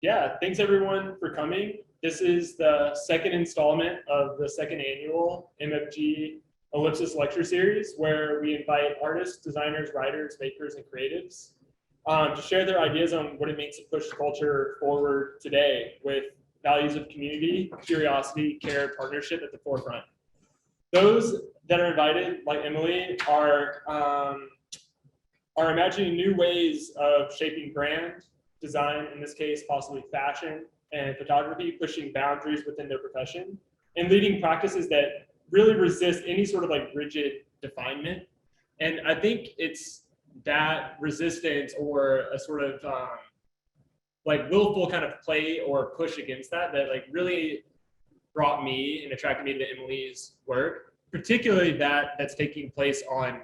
Yeah, thanks everyone for coming. This is the second installment of the second annual MFG Ellipsis Lecture Series, where we invite artists, designers, writers, makers, and creatives to share their ideas on what it means to push culture forward today with values of community, curiosity, care, partnership at the forefront. Those that are invited, like Emily, are imagining new ways of shaping brand, design, in this case, possibly fashion and photography, pushing boundaries within their profession, and leading practices that really resist any sort of like rigid definement. And I think it's that resistance or a sort of like willful kind of play or push against that like really brought me and attracted me to Emily's work, particularly that's taking place on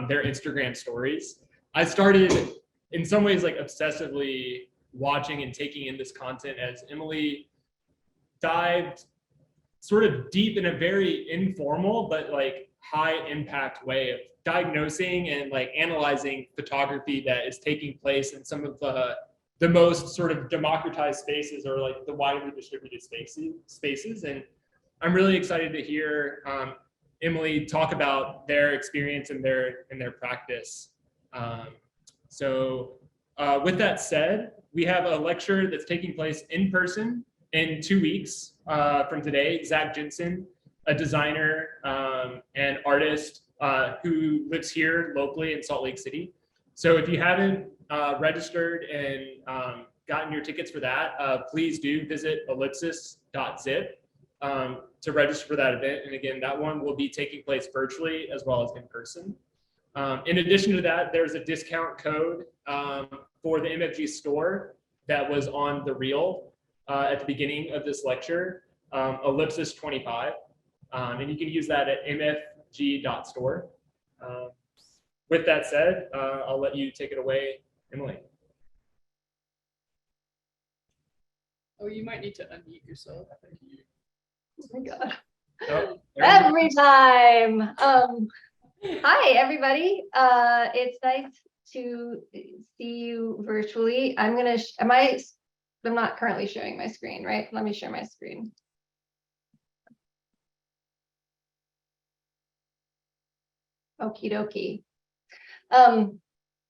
their Instagram stories. I started in some ways like obsessively watching and taking in this content as Emily dived sort of deep in a very informal but like high impact way of diagnosing and like analyzing photography that is taking place in some of the most sort of democratized spaces or like the widely distributed spaces. And I'm really excited to hear Emily talk about their experience and their practice. So with that said, we have a lecture that's taking place in person in 2 weeks from today. Zach Jensen, a designer and artist who lives here locally in Salt Lake City. So if you haven't registered and gotten your tickets for that, please do visit ellipsis.zip to register for that event. And again, that one will be taking place virtually as well as in person. In addition to that, there's a discount code for the MFG store that was on the reel at the beginning of this lecture, Ellipsis 25. And you can use that at mfg.store. With that said, I'll let you take it away, Emily. Oh, you might need to unmute yourself. Oh my God. Oh, Every time. Hi, everybody. It's nice to see you virtually. I'm not currently showing my screen, right? Let me share my screen. Okie dokie.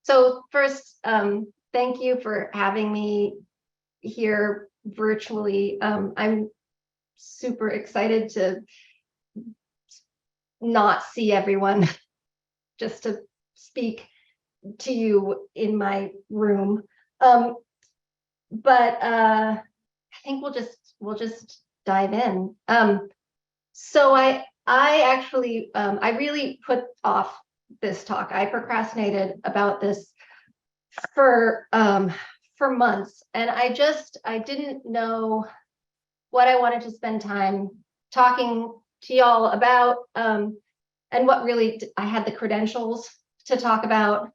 So first, thank you for having me here virtually. I'm super excited to not see everyone, just to speak to you in my room. But I think we'll just dive in. So I actually I really put off this talk. I procrastinated about this for months, and I didn't know what I wanted to spend time talking to y'all about, and what really I had the credentials to talk about.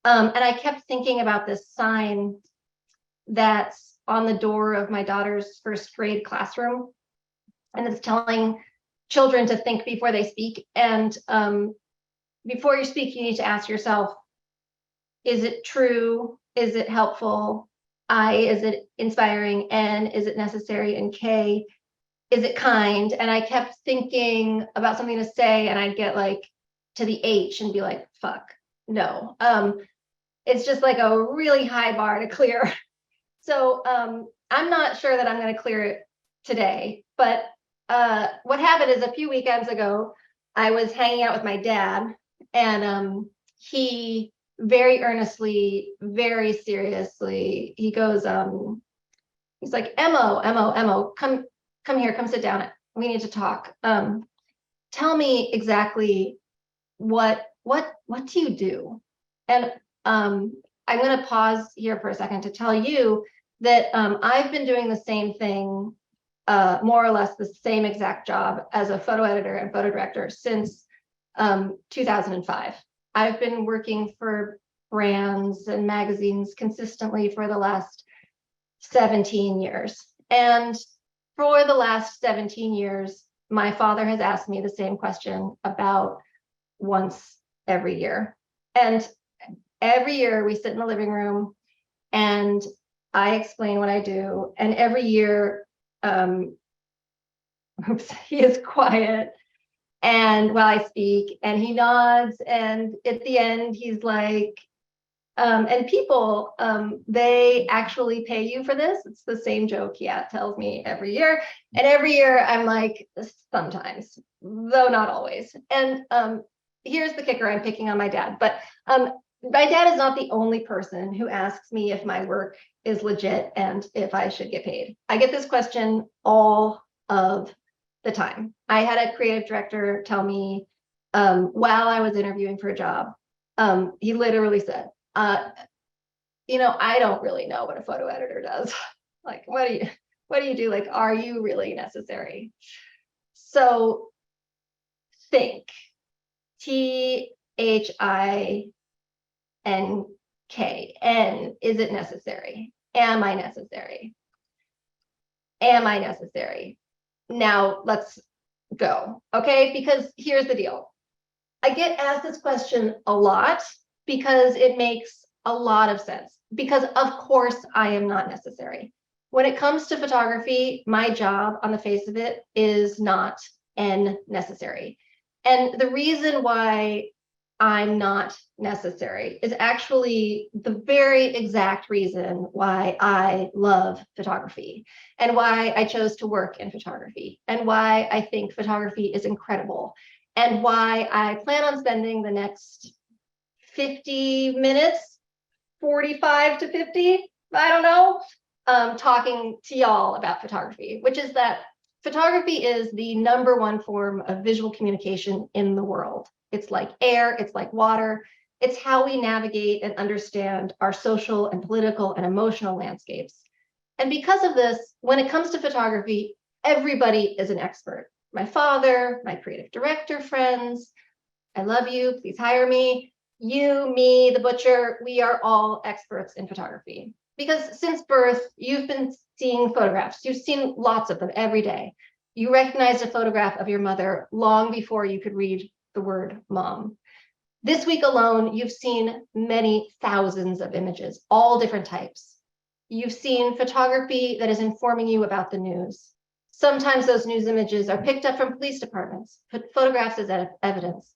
And I kept thinking about this sign that's on the door of my daughter's first grade classroom, and it's telling children to think before they speak. And before you speak, you need to ask yourself, is it true? Is it helpful? Is it inspiring? N, is it necessary? And K, is it kind? And I kept thinking about something to say, and I'd get like to the H and be like, fuck, no. It's just like a really high bar to clear. So I'm not sure that I'm going to clear it today, but what happened is a few weekends ago, I was hanging out with my dad, and he very earnestly, very seriously, he goes, he's like, Emmo, come here, come sit down. We need to talk. Tell me exactly what do you do? And I'm going to pause here for a second to tell you that I've been doing the same thing, more or less the same exact job as a photo editor and photo director since 2005. I've been working for brands and magazines consistently for the last 17 years. And for the last 17 years, my father has asked me the same question about once every year. And every year we sit in the living room and I explain what I do, and every year, he is quiet and while I speak, and he nods, and at the end he's like, and people, they actually pay you for this. It's the same joke he tells me every year. And every year I'm like, sometimes, though not always. And here's the kicker, I'm picking on my dad, but my dad is not the only person who asks me if my work is legit and if I should get paid. I get this question all of the time. I had a creative director tell me while I was interviewing for a job, he literally said, I don't really know what a photo editor does. Like, what do you do? Like, are you really necessary? So think, THINK, is it necessary? Am I necessary? Am I necessary? Now let's go, okay? Because here's the deal. I get asked this question a lot because it makes a lot of sense. Because of course I am not necessary. When it comes to photography, my job on the face of it is not necessary. And the reason why I'm not necessary is actually the very exact reason why I love photography and why I chose to work in photography and why I think photography is incredible and why I plan on spending the next 50 minutes, 45 to 50, I don't know, talking to y'all about photography, which is that photography is the #1 form of visual communication in the world. It's like air, it's like water. It's how we navigate and understand our social and political and emotional landscapes. And because of this, when it comes to photography, everybody is an expert. My father, my creative director friends, I love you, please hire me. You, me, the butcher, we are all experts in photography. Because since birth, you've been seeing photographs. You've seen lots of them every day. You recognized a photograph of your mother long before you could read the word mom. This week alone, you've seen many thousands of images, all different types. You've seen photography that is informing you about the news. Sometimes those news images are picked up from police departments, photographs as evidence.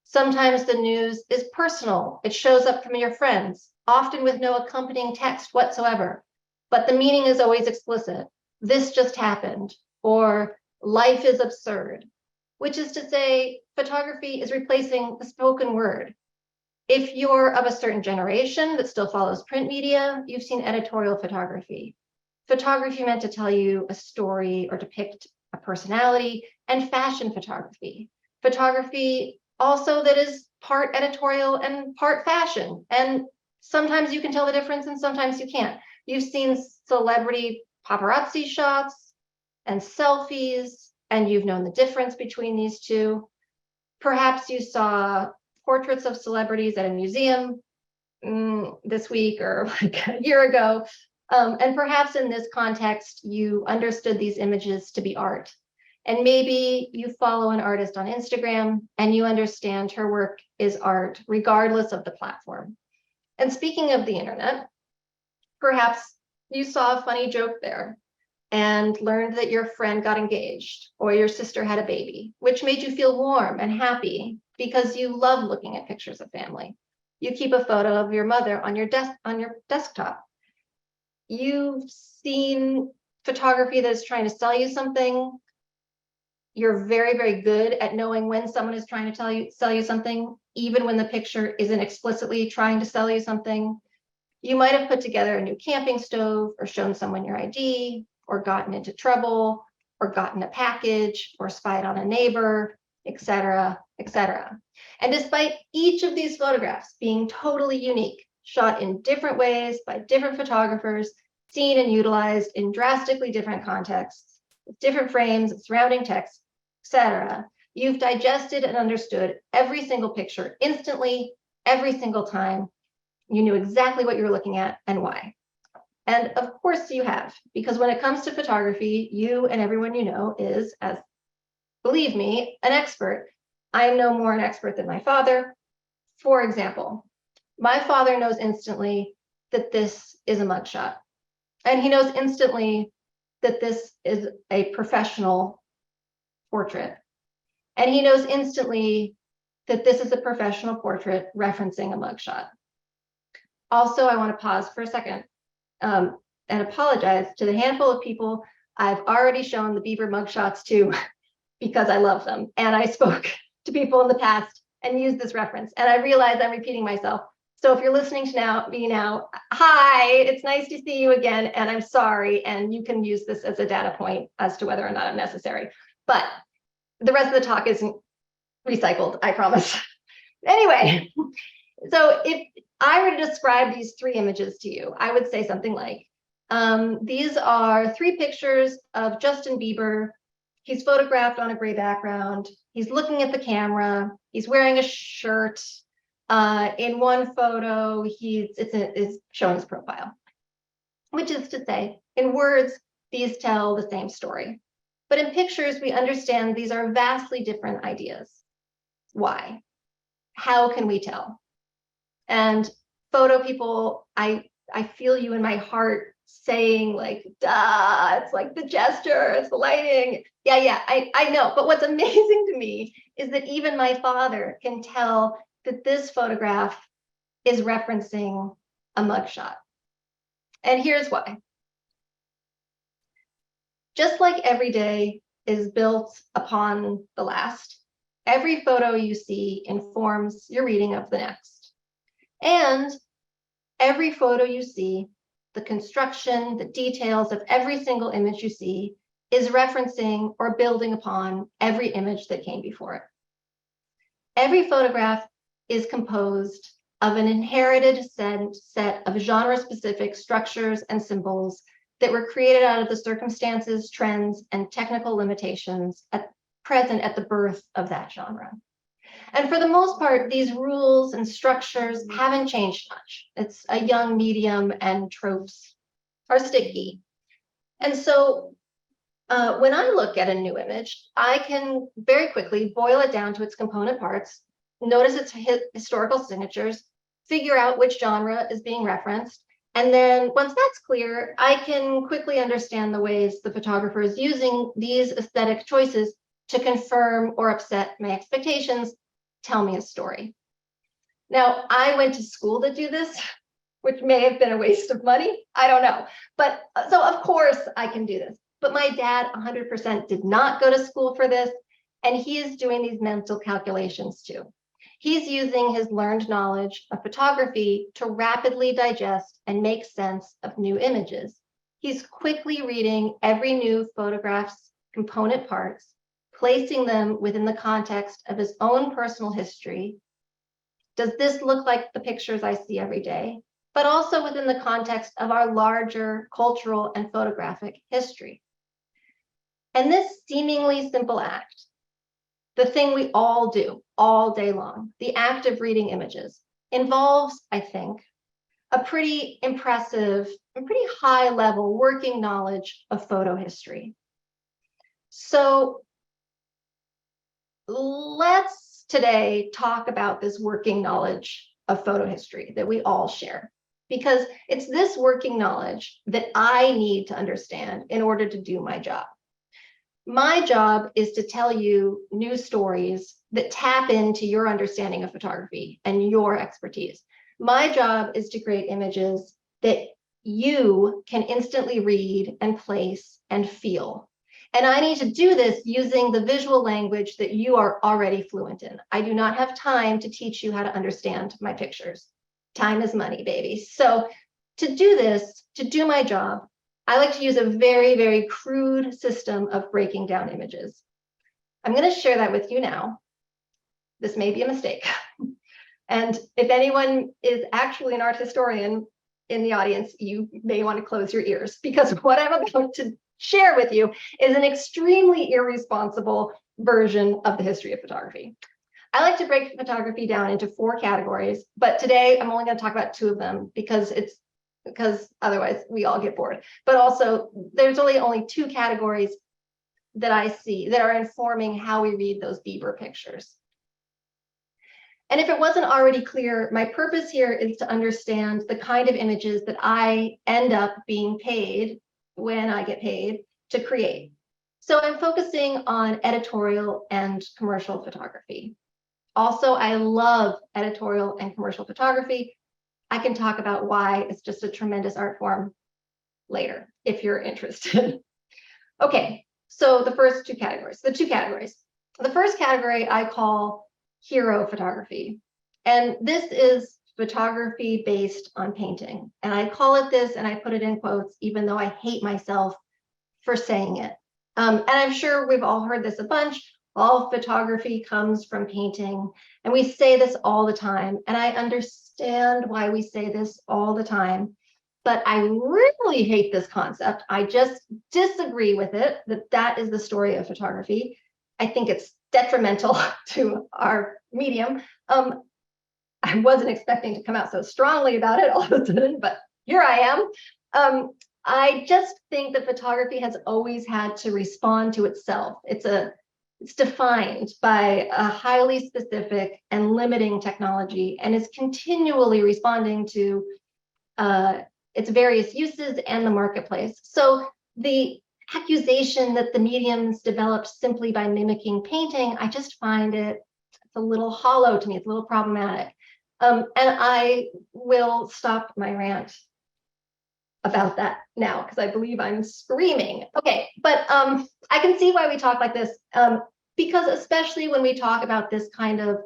Sometimes the news is personal. It shows up from your friends, often with no accompanying text whatsoever. But the meaning is always explicit. This just happened, or life is absurd, which is to say, photography is replacing the spoken word. If you're of a certain generation that still follows print media, you've seen editorial photography. Photography meant to tell you a story or depict a personality, and fashion photography. Photography also that is part editorial and part fashion. And sometimes you can tell the difference and sometimes you can't. You've seen celebrity paparazzi shots and selfies, and you've known the difference between these two. Perhaps you saw portraits of celebrities at a museum this week or like a year ago. And perhaps in this context, you understood these images to be art. And maybe you follow an artist on Instagram and you understand her work is art, regardless of the platform. And speaking of the internet, perhaps you saw a funny joke there and learned that your friend got engaged or your sister had a baby, which made you feel warm and happy because you love looking at pictures of family. You keep a photo of your mother on your desktop. You've seen photography that is trying to sell you something. You're very, very good at knowing when someone is trying to sell you something, even when the picture isn't explicitly trying to sell you something. You might have put together a new camping stove or shown someone your ID or gotten into trouble or gotten a package or spied on a neighbor, etc., etc. And despite each of these photographs being totally unique, shot in different ways by different photographers, seen and utilized in drastically different contexts, with different frames, surrounding text, etc., you've digested and understood every single picture instantly, every single time. You knew exactly what you were looking at and why. And of course you have, because when it comes to photography, you and everyone you know is, as believe me, an expert. I am no more an expert than my father. For example, my father knows instantly that this is a mugshot. And he knows instantly that this is a professional portrait. And he knows instantly that this is a professional portrait referencing a mugshot. Also, I want to pause for a second and apologize to the handful of people I've already shown the Bieber mugshots to because I love them. And I spoke to people in the past and used this reference. And I realize I'm repeating myself. So if you're listening to me now, hi, it's nice to see you again. And I'm sorry. And you can use this as a data point as to whether or not I'm necessary. But the rest of the talk isn't recycled, I promise. Anyway, so if I were to describe these three images to you, I would say something like, these are three pictures of Justin Bieber. He's photographed on a gray background. He's looking at the camera. He's wearing a shirt. In one photo, it's showing his profile, which is to say, in words, these tell the same story. But in pictures, we understand these are vastly different ideas. Why? How can we tell? And photo people, I feel you in my heart saying like, duh, it's like the gesture, it's the lighting. Yeah, I know. But what's amazing to me is that even my father can tell that this photograph is referencing a mugshot. And here's why. Just like every day is built upon the last, every photo you see informs your reading of the next. And every photo you see, the construction, the details of every single image you see is referencing or building upon every image that came before it. Every photograph is composed of an inherited set of genre-specific structures and symbols that were created out of the circumstances, trends, and technical limitations present at the birth of that genre. And for the most part, these rules and structures haven't changed much. It's a young medium and tropes are sticky. And so when I look at a new image, I can very quickly boil it down to its component parts, notice its historical signatures, figure out which genre is being referenced. And then once that's clear, I can quickly understand the ways the photographer is using these aesthetic choices to confirm or upset my expectations, tell me a story. Now, I went to school to do this, which may have been a waste of money. I don't know. But so of course I can do this. But my dad 100% did not go to school for this. And he is doing these mental calculations too. He's using his learned knowledge of photography to rapidly digest and make sense of new images. He's quickly reading every new photograph's component parts, placing them within the context of his own personal history. Does this look like the pictures I see every day? But also within the context of our larger cultural and photographic history. And this seemingly simple act, the thing we all do all day long, the act of reading images, involves, I think, a pretty impressive and pretty high level working knowledge of photo history. So let's today talk about this working knowledge of photo history that we all share, because it's this working knowledge that I need to understand in order to do my job. My job is to tell you new stories that tap into your understanding of photography and your expertise. My job is to create images that you can instantly read and place and feel. And I need to do this using the visual language that you are already fluent in. I do not have time to teach you how to understand my pictures. Time is money, baby. So to do this, to do my job, I like to use a very, very crude system of breaking down images. I'm going to share that with you now. This may be a mistake. And if anyone is actually an art historian in the audience, you may want to close your ears, because what I'm about to share with you is an extremely irresponsible version of the history of photography. I like to break photography down into 4 categories, but today I'm only going to talk about 2 of them because otherwise we all get bored. But also there's only 2 categories that I see that are informing how we read those Bieber pictures. And if it wasn't already clear, my purpose here is to understand the kind of images that I end up being paid when I get paid to create. So I'm focusing on editorial and commercial photography. Also, I love editorial and commercial photography. I can talk about why it's just a tremendous art form later, if you're interested. Okay, so the two categories. The first category I call hero photography. And this is photography based on painting. And I call it this, and I put it in quotes, even though I hate myself for saying it. And I'm sure we've all heard this a bunch. All photography comes from painting. And we say this all the time. And I understand why we say this all the time. But I really hate this concept. I just disagree with it, that is the story of photography. I think it's detrimental to our medium. I wasn't expecting to come out so strongly about it all of a sudden, but here I am. I just think that photography has always had to respond to itself. It's defined by a highly specific and limiting technology, and is continually responding to its various uses and the marketplace. So the accusation that the medium's developed simply by mimicking painting, I just find it's a little hollow to me. It's a little problematic. And I will stop my rant about that now because I believe I'm screaming. Okay, but I can see why we talk like this, because especially when we talk about this kind of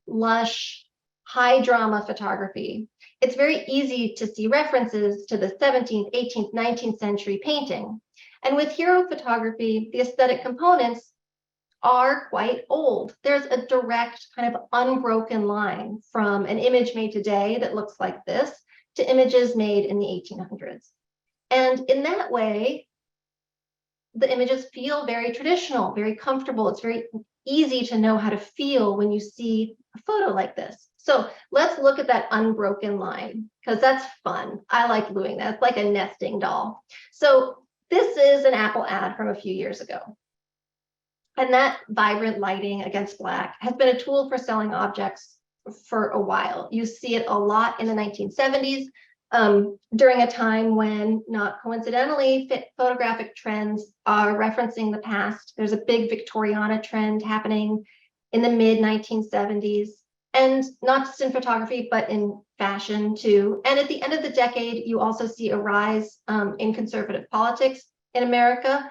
lush, high drama photography, it's very easy to see references to the 17th, 18th, 19th century painting. And with hero photography, the aesthetic components are quite old. There's a direct kind of unbroken line from an image made today that looks like this to images made in the 1800s. And in that way, the images feel very traditional, very comfortable. It's very easy to know how to feel when you see a photo like this. So let's look at that unbroken line, because that's fun. I like doing that. It's like a nesting doll. So this is an Apple ad from a few years ago. And that vibrant lighting against black has been a tool for selling objects for a while. You see it a lot in the 1970s, during a time when, not coincidentally, photographic trends are referencing the past. There's a big Victoriana trend happening in the mid 1970s. And not just in photography, but in fashion too. And at the end of the decade, you also see a rise in conservative politics in America,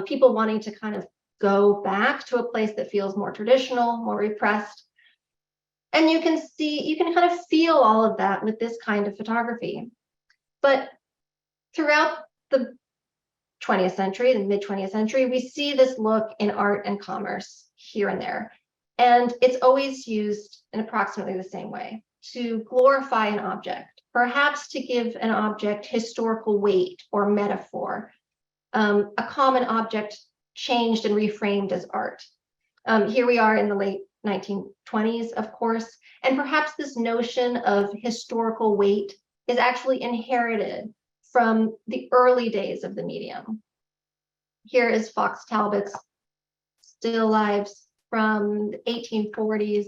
people wanting to kind of go back to a place that feels more traditional, more repressed. And you can kind of feel all of that with this kind of photography. But throughout the 20th century, the mid 20th century, we see this look in art and commerce here and there. And it's always used in approximately the same way, to glorify an object, perhaps to give an object historical weight or metaphor, a common object changed and reframed as art. Here we are in the late 1920s, of course, and perhaps this notion of historical weight is actually inherited from the early days of the medium. Here is Fox Talbot's still lifes from the 1840s,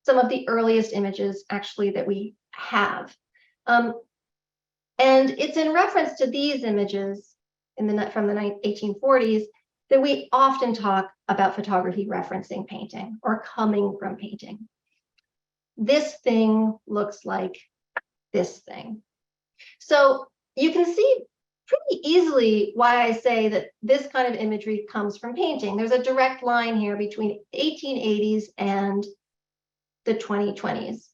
some of the earliest images actually that we have. And it's in reference to these images from the 1840s that we often talk about photography referencing painting or coming from painting. This thing looks like this thing. So you can see pretty easily why I say that this kind of imagery comes from painting. There's a direct line here between 1880s and the 2020s.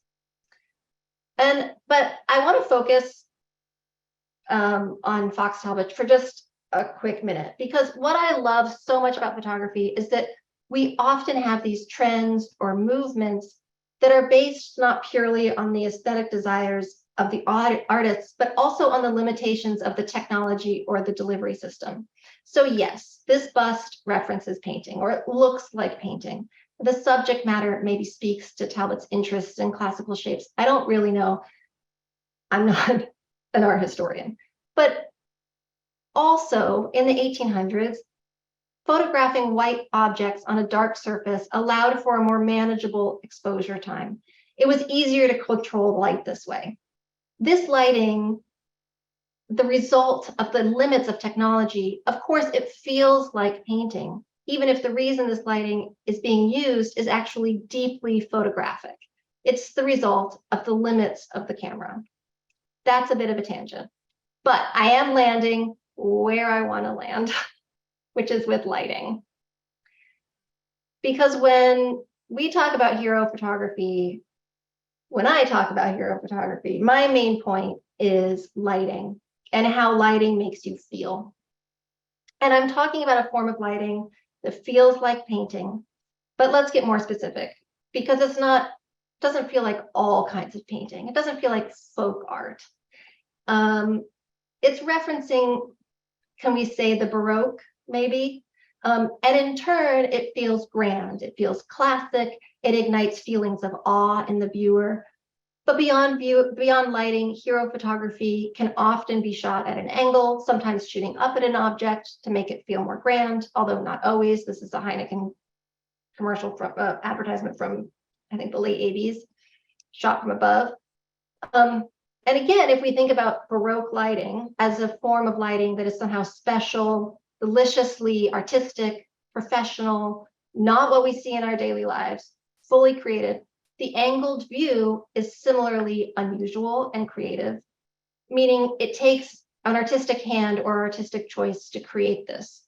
But I want to focus on Fox Talbot for just a quick minute, because what I love so much about photography is that we often have these trends or movements that are based not purely on the aesthetic desires of the artists, but also on the limitations of the technology or the delivery system. So yes, this bust references painting, or it looks like painting. The subject matter maybe speaks to Talbot's interests in classical shapes. I don't really know. I'm not an art historian. But also in the 1800s, photographing white objects on a dark surface allowed for a more manageable exposure time. It was easier to control light this way. This lighting, the result of the limits of technology, of course, it feels like painting, even if the reason this lighting is being used is actually deeply photographic. It's the result of the limits of the camera. That's a bit of a tangent, but I am landing where I want to land, which is with lighting. Because when we talk about hero photography, when I talk about hero photography, my main point is lighting and how lighting makes you feel. And I'm talking about a form of lighting that feels like painting, but let's get more specific, because doesn't feel like all kinds of painting. It doesn't feel like folk art. It's referencing, can we say, the Baroque, maybe? And in turn, it feels grand, it feels classic, it ignites feelings of awe in the viewer. But beyond lighting, hero photography can often be shot at an angle, sometimes shooting up at an object to make it feel more grand, although not always. This is a Heineken commercial advertisement from, I think, the late 80s, shot from above. And again, if we think about Baroque lighting as a form of lighting that is somehow special, deliciously artistic, professional, not what we see in our daily lives, fully created, the angled view is similarly unusual and creative, meaning it takes an artistic hand or artistic choice to create this.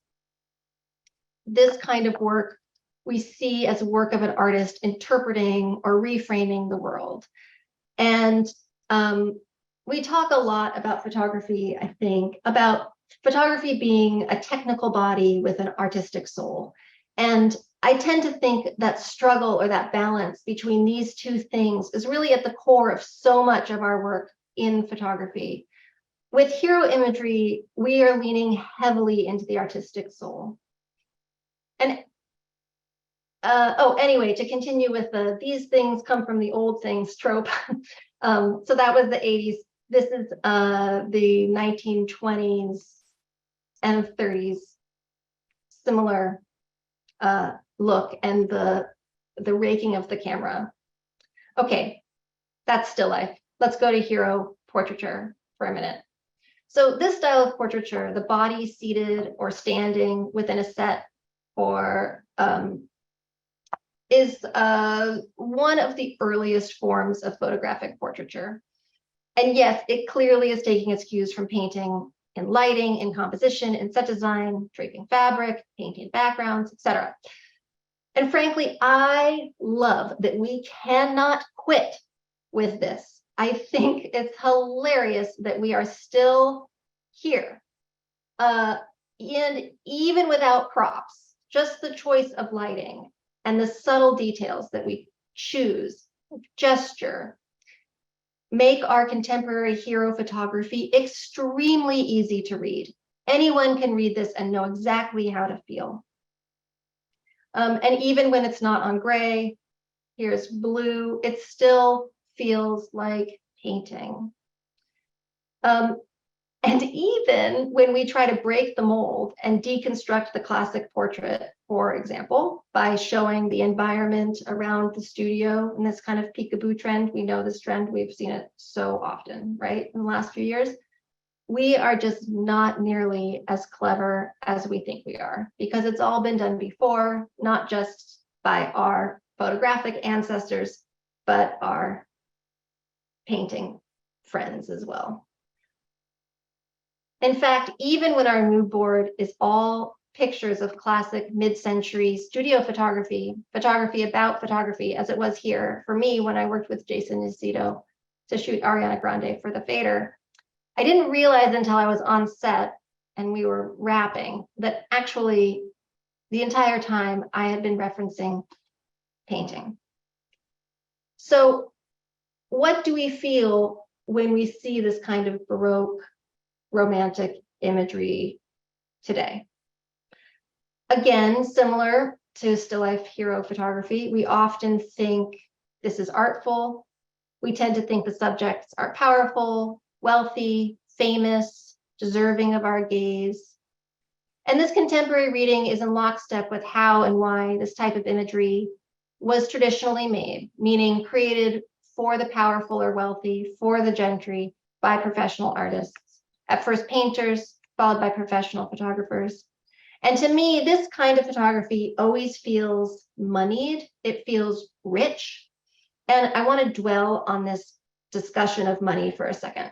This kind of work we see as work of an artist interpreting or reframing the world. And we talk a lot about photography, I think, about photography being a technical body with an artistic soul. And I tend to think that struggle or that balance between these two things is really at the core of so much of our work in photography. With hero imagery, we are leaning heavily into the artistic soul. And anyway, to continue with these things come from the old things trope. So that was the 80s. This is the 1920s and 30s, similar look, and the raking of the camera. Okay, that's still life. Let's go to hero portraiture for a minute. So this style of portraiture, the body seated or standing within a set, or is one of the earliest forms of photographic portraiture. And yes, it clearly is taking its cues from painting in lighting, in composition, in set design, draping fabric, painting backgrounds, etc. And frankly, I love that we cannot quit with this. I think it's hilarious that we are still here. And even without props, just the choice of lighting and the subtle details that we choose, gesture, make our contemporary hero photography extremely easy to read. Anyone can read this and know exactly how to feel. And even when it's not on gray, here's blue, it still feels like painting. And even when we try to break the mold and deconstruct the classic portrait, for example, by showing the environment around the studio in this kind of peekaboo trend, we know this trend, we've seen it so often, right, in the last few years, we are just not nearly as clever as we think we are, because it's all been done before, not just by our photographic ancestors, but our painting friends as well. In fact, even when our mood board is all pictures of classic mid-century studio photography, photography about photography, as it was here for me when I worked with Jason Nocito to shoot Ariana Grande for the Fader, I didn't realize until I was on set and we were wrapping that actually the entire time I had been referencing painting. So what do we feel when we see this kind of Baroque romantic imagery today? Again, similar to still life hero photography, we often think this is artful. We tend to think the subjects are powerful, wealthy, famous, deserving of our gaze. And this contemporary reading is in lockstep with how and why this type of imagery was traditionally made, meaning created for the powerful or wealthy, for the gentry, by professional artists. At first painters, followed by professional photographers. And to me, this kind of photography always feels moneyed. It feels rich. And I want to dwell on this discussion of money for a second.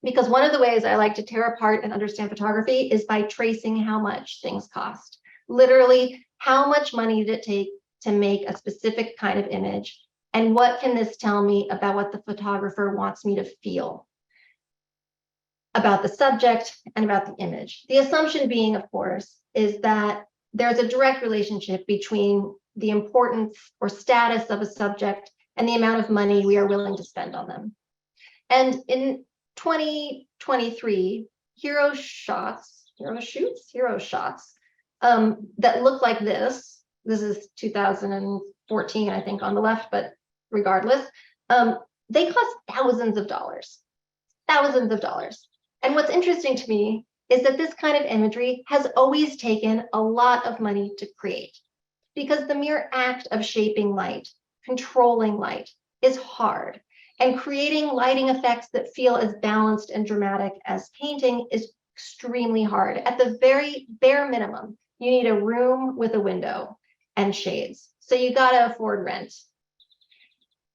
Because one of the ways I like to tear apart and understand photography is by tracing how much things cost. Literally, how much money did it take to make a specific kind of image? And what can this tell me about what the photographer wants me to feel about the subject and about the image? The assumption being, of course, is that there's a direct relationship between the importance or status of a subject and the amount of money we are willing to spend on them. And in 2023, hero shots that look like this. This is 2014, I think, on the left, but regardless, they cost thousands of dollars. And what's interesting to me is that this kind of imagery has always taken a lot of money to create, because the mere act of shaping light, controlling light, is hard. And creating lighting effects that feel as balanced and dramatic as painting is extremely hard. At the very bare minimum, you need a room with a window and shades. So you gotta afford rent.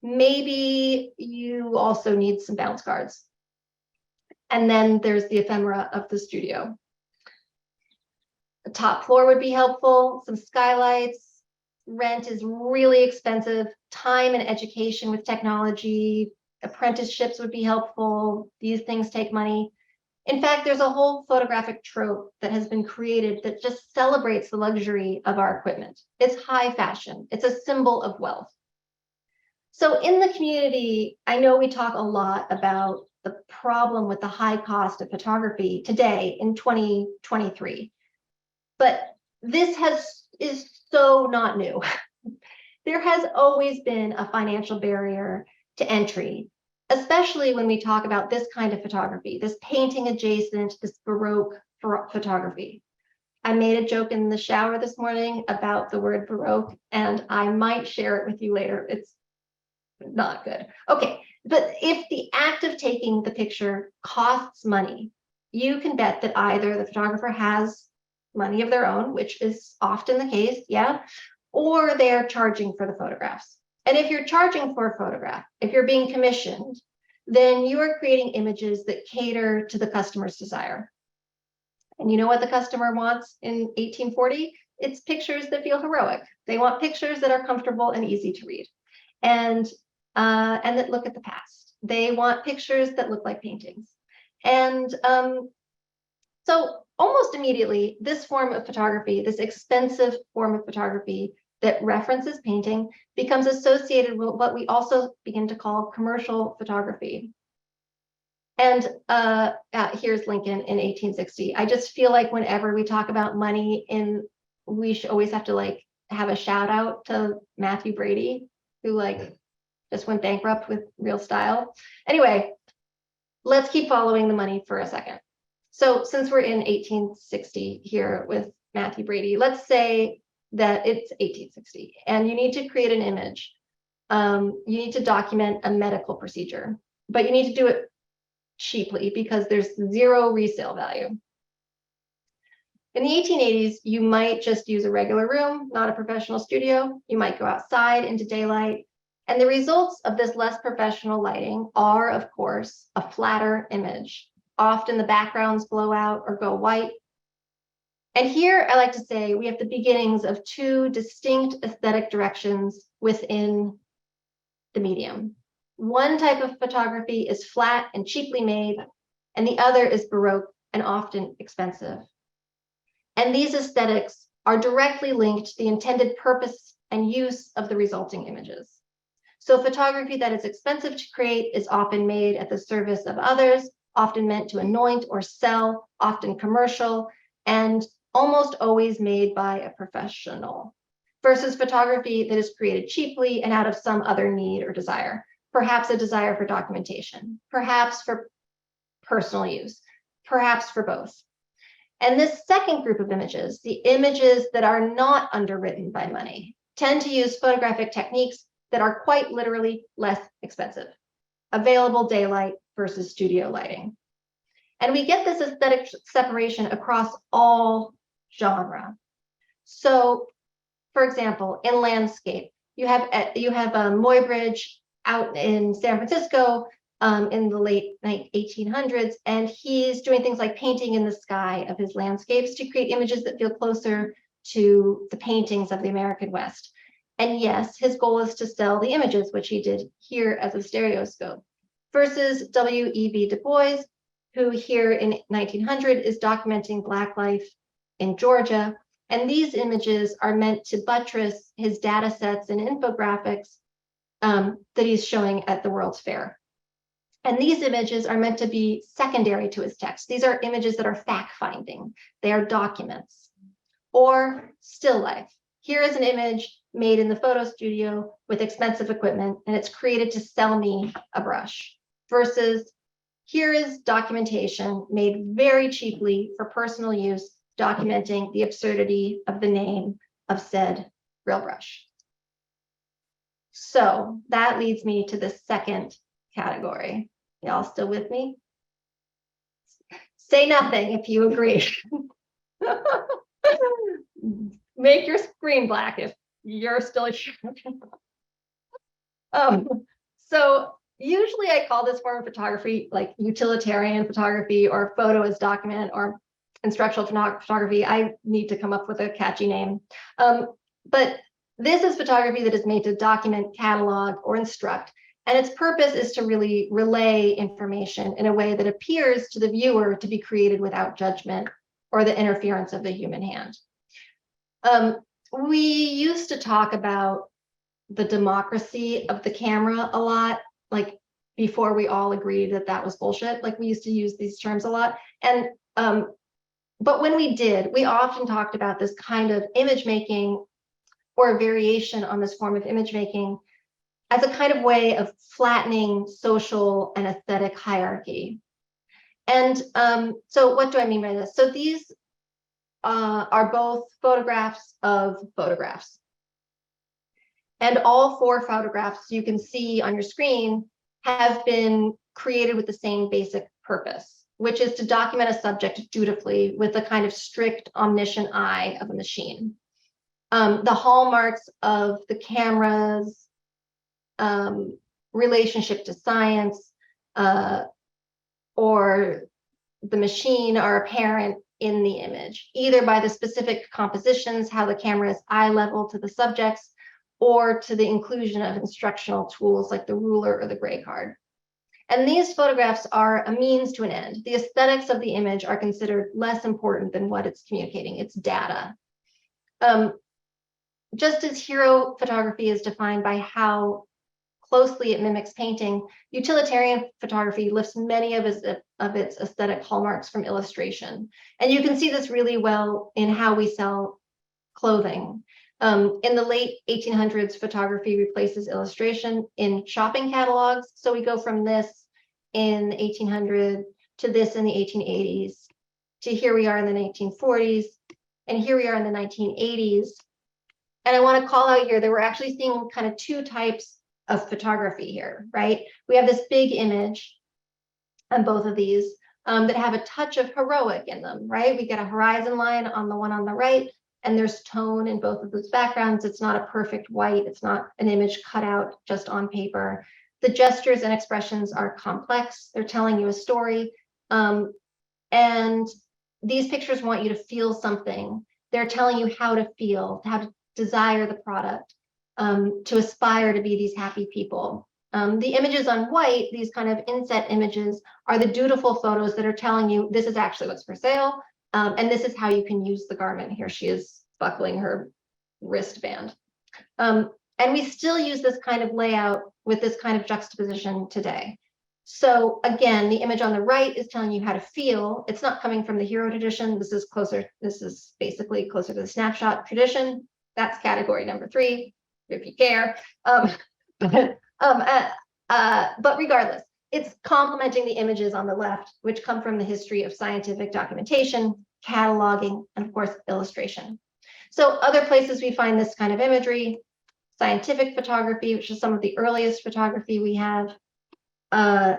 Maybe you also need some bounce cards. And then there's the ephemera of the studio. The top floor would be helpful, some skylights. Rent is really expensive. Time and education with technology, apprenticeships would be helpful. These things take money. In fact, there's a whole photographic trope that has been created that just celebrates the luxury of our equipment. It's high fashion. It's a symbol of wealth. So in the community, I know we talk a lot about the problem with the high cost of photography today in 2023. But this is so not new. There has always been a financial barrier to entry, especially when we talk about this kind of photography, this painting adjacent, this Baroque photography. I made a joke in the shower this morning about the word Baroque, and I might share it with you later. It's not good. Okay, but if the act of taking the picture costs money, you can bet that either the photographer has money of their own, which is often the case, yeah, or they're charging for the photographs. And if you're charging for a photograph, if you're being commissioned, then you are creating images that cater to the customer's desire. And you know what the customer wants in 1840? It's pictures that feel heroic. They want pictures that are comfortable and easy to read, and that look at the past. They want pictures that look like paintings. And so almost immediately, this form of photography, this expensive form of photography that references painting, becomes associated with what we also begin to call commercial photography. And here's Lincoln in 1860. I just feel like whenever we talk about money, we should always have to have a shout out to Matthew Brady, who just went bankrupt with real style. Anyway, let's keep following the money for a second. So since we're in 1860 here with Matthew Brady, let's say that it's 1860 and you need to create an image. You need to document a medical procedure, but you need to do it cheaply because there's zero resale value. In the 1880s, you might just use a regular room, not a professional studio. You might go outside into daylight. And the results of this less professional lighting are, of course, a flatter image. Often the backgrounds blow out or go white. And here I like to say we have the beginnings of two distinct aesthetic directions within the medium. One type of photography is flat and cheaply made, and the other is Baroque and often expensive. And these aesthetics are directly linked to the intended purpose and use of the resulting images. So photography that is expensive to create is often made at the service of others, often meant to anoint or sell, often commercial, and almost always made by a professional, versus photography that is created cheaply and out of some other need or desire, perhaps a desire for documentation, perhaps for personal use, perhaps for both. And this second group of images, the images that are not underwritten by money, tend to use photographic techniques that are quite literally less expensive. Available daylight versus studio lighting. And we get this aesthetic separation across all genre. So, for example, in landscape, you have Muybridge out in San Francisco in the late 1800s, and he's doing things like painting in the sky of his landscapes to create images that feel closer to the paintings of the American West. And yes, his goal is to sell the images, which he did here as a stereoscope, versus W.E.B. Du Bois, who here in 1900 is documenting Black life in Georgia. And these images are meant to buttress his data sets and infographics that he's showing at the World's Fair. And these images are meant to be secondary to his text. These are images that are fact-finding. They are documents. Or still life. Here is an image made in the photo studio with expensive equipment, and it's created to sell me a brush. Versus here is documentation made very cheaply for personal use, documenting the absurdity of the name of said real brush. So that leads me to the second category. Y'all still with me? Say nothing if you agree. Make your screen black if you're still here. So usually I call this form of photography like utilitarian photography or photo as document or instructional photography. I need to come up with a catchy name. But this is photography that is made to document, catalog, or instruct. And its purpose is to really relay information in a way that appears to the viewer to be created without judgment or the interference of the human hand. We used to talk about the democracy of the camera a lot, like before we all agreed that that was bullshit. Like we used to use these terms a lot. And but when we did, we often talked about this kind of image making or a variation on this form of image making as a kind of way of flattening social and aesthetic hierarchy. And so what do I mean by this? So these are both photographs of photographs. And all four photographs you can see on your screen have been created with the same basic purpose, which is to document a subject dutifully with a kind of strict omniscient eye of a machine. The hallmarks of the camera's relationship to science or the machine are apparent in the image, either by the specific compositions, how the camera is eye level to the subjects, or to the inclusion of instructional tools like the ruler or the gray card. And these photographs are a means to an end. The aesthetics of the image are considered less important than what it's communicating. It's data. Just as hero photography is defined by how closely it mimics painting, utilitarian photography lifts many of its aesthetic hallmarks from illustration. And you can see this really well in how we sell clothing. In the late 1800s, photography replaces illustration in shopping catalogs. So we go from this in the 1800s to this in the 1880s, to here we are in the 1940s, and here we are in the 1980s. And I want to call out here that we're actually seeing kind of two types of photography here, right? We have this big image on both of these that have a touch of heroic in them, right? We get a horizon line on the one on the right, and there's tone in both of those backgrounds. It's not a perfect white. It's not an image cut out just on paper. The gestures and expressions are complex. They're telling you a story. And these pictures want you to feel something. They're telling you how to feel, how to desire the product, to aspire to be these happy people. The images on white, these kind of inset images, are the dutiful photos that are telling you this is actually what's for sale, and this is how you can use the garment. Here she is buckling her wristband. And we still use this kind of layout with this kind of juxtaposition today. So again, the image on the right is telling you how to feel. It's not coming from the hero tradition. This is basically closer to the snapshot tradition. That's category number 3, if you care. But regardless, it's complementing the images on the left, which come from the history of scientific documentation, cataloging, and of course, illustration. So other places we find this kind of imagery, scientific photography, which is some of the earliest photography we have. On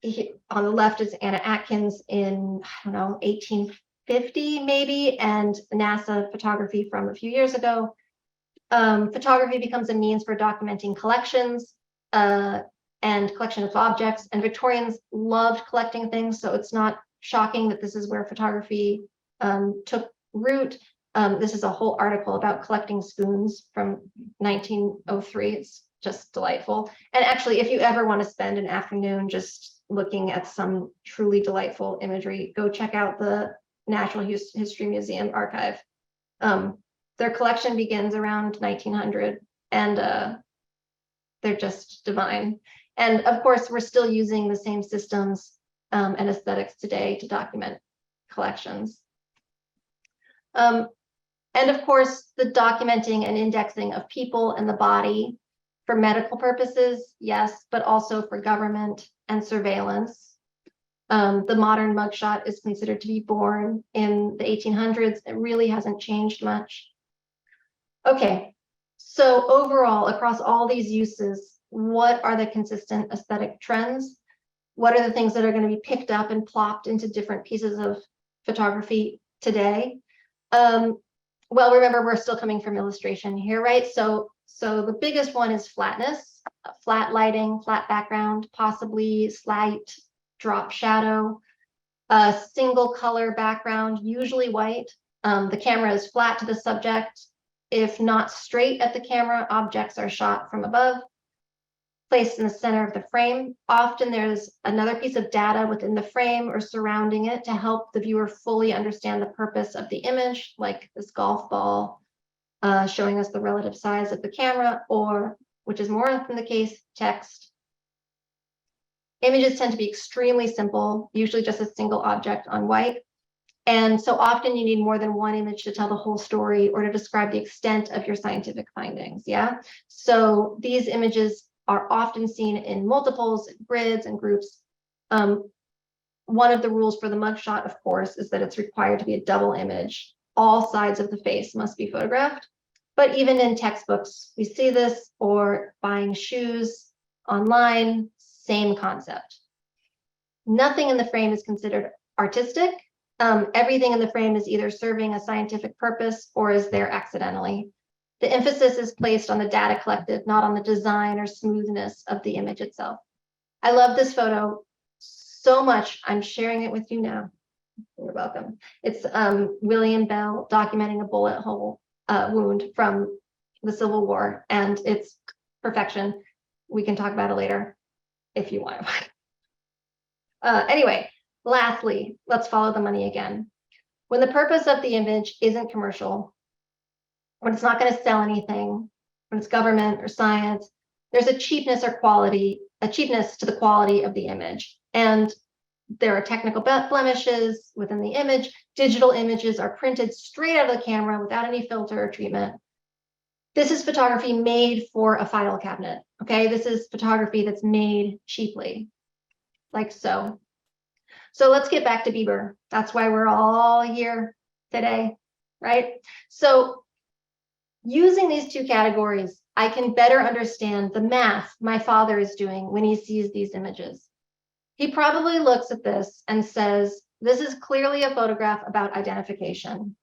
the left is Anna Atkins in, I don't know, 1850 maybe, and NASA photography from a few years ago. Photography becomes a means for documenting collections and collection of objects, and Victorians loved collecting things, so it's not shocking that this is where photography took root. This is a whole article about collecting spoons from 1903. It's just delightful. And actually, if you ever want to spend an afternoon just looking at some truly delightful imagery, go check out the Natural History Museum archive. Their collection begins around 1900, and they're just divine. And of course, we're still using the same systems and aesthetics today to document collections. And of course, the documenting and indexing of people and the body for medical purposes, yes, but also for government and surveillance. The modern mugshot is considered to be born in the 1800s. It really hasn't changed much. Okay, so overall, across all these uses, what are the consistent aesthetic trends? What are the things that are going to be picked up and plopped into different pieces of photography today? Well, remember, we're still coming from illustration here, right? So the biggest one is flatness, flat lighting, flat background, possibly slight drop shadow, a single color background, usually white. The camera is flat to the subject. If not straight at the camera, objects are shot from above, placed in the center of the frame. Often there's another piece of data within the frame or surrounding it to help the viewer fully understand the purpose of the image, like this golf ball showing us the relative size of the camera, or, which is more often the case, text. Images tend to be extremely simple, usually just a single object on white. And so often you need more than one image to tell the whole story or to describe the extent of your scientific findings, yeah? So these images are often seen in multiples, grids, and groups. One of the rules for the mugshot, of course, is that it's required to be a double image. All sides of the face must be photographed. But even in textbooks, we see this, or buying shoes online, same concept. Nothing in the frame is considered artistic. Everything in the frame is either serving a scientific purpose or is there accidentally. The emphasis is placed on the data collected, not on the design or smoothness of the image itself. I love this photo so much, I'm sharing it with you now. You're welcome. It's William Bell documenting a bullet hole wound from the Civil War, and it's perfection. We can talk about it later if you want. Anyway, lastly, let's follow the money again. When the purpose of the image isn't commercial, when it's not going to sell anything, when it's government or science, there's a cheapness or quality, a cheapness to the quality of the image. And there are technical blemishes within the image. Digital images are printed straight out of the camera without any filter or treatment. This is photography made for a file cabinet, okay? This is photography that's made cheaply, like so. So let's get back to Bieber. That's why we're all here today, right? So using these two categories, I can better understand the math my father is doing when he sees these images. He probably looks at this and says, this is clearly a photograph about identification,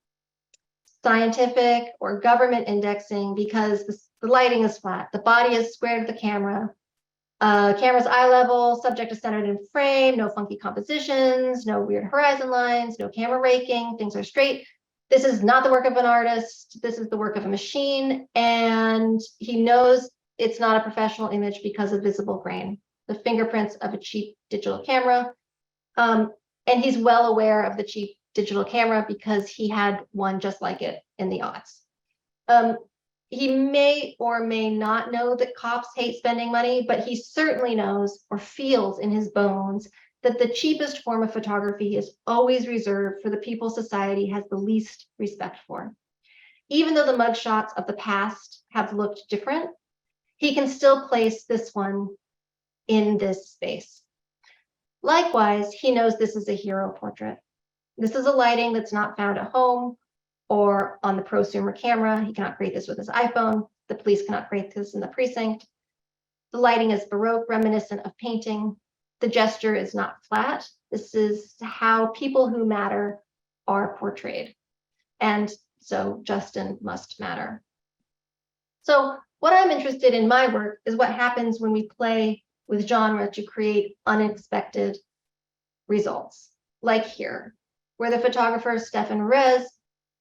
scientific or government indexing, because the lighting is flat, the body is square to the camera, camera's eye level, subject is centered in frame, no funky compositions, no weird horizon lines, no camera raking, things are straight. This is not the work of an artist, this is the work of a machine, and he knows it's not a professional image because of visible grain, the fingerprints of a cheap digital camera. And he's well aware of the cheap digital camera because he had one just like it in the aughts. He may or may not know that cops hate spending money, but he certainly knows or feels in his bones that the cheapest form of photography is always reserved for the people society has the least respect for. Even though the mugshots of the past have looked different, he can still place this one in this space. Likewise, he knows this is a hero portrait. This is a lighting that's not found at home or on the prosumer camera. He cannot create this with his iPhone. The police cannot create this in the precinct. The lighting is Baroque, reminiscent of painting. The gesture is not flat. This is how people who matter are portrayed. And so Justin must matter. So what I'm interested in my work is what happens when we play with genre to create unexpected results, like here, where the photographer Stefan Rez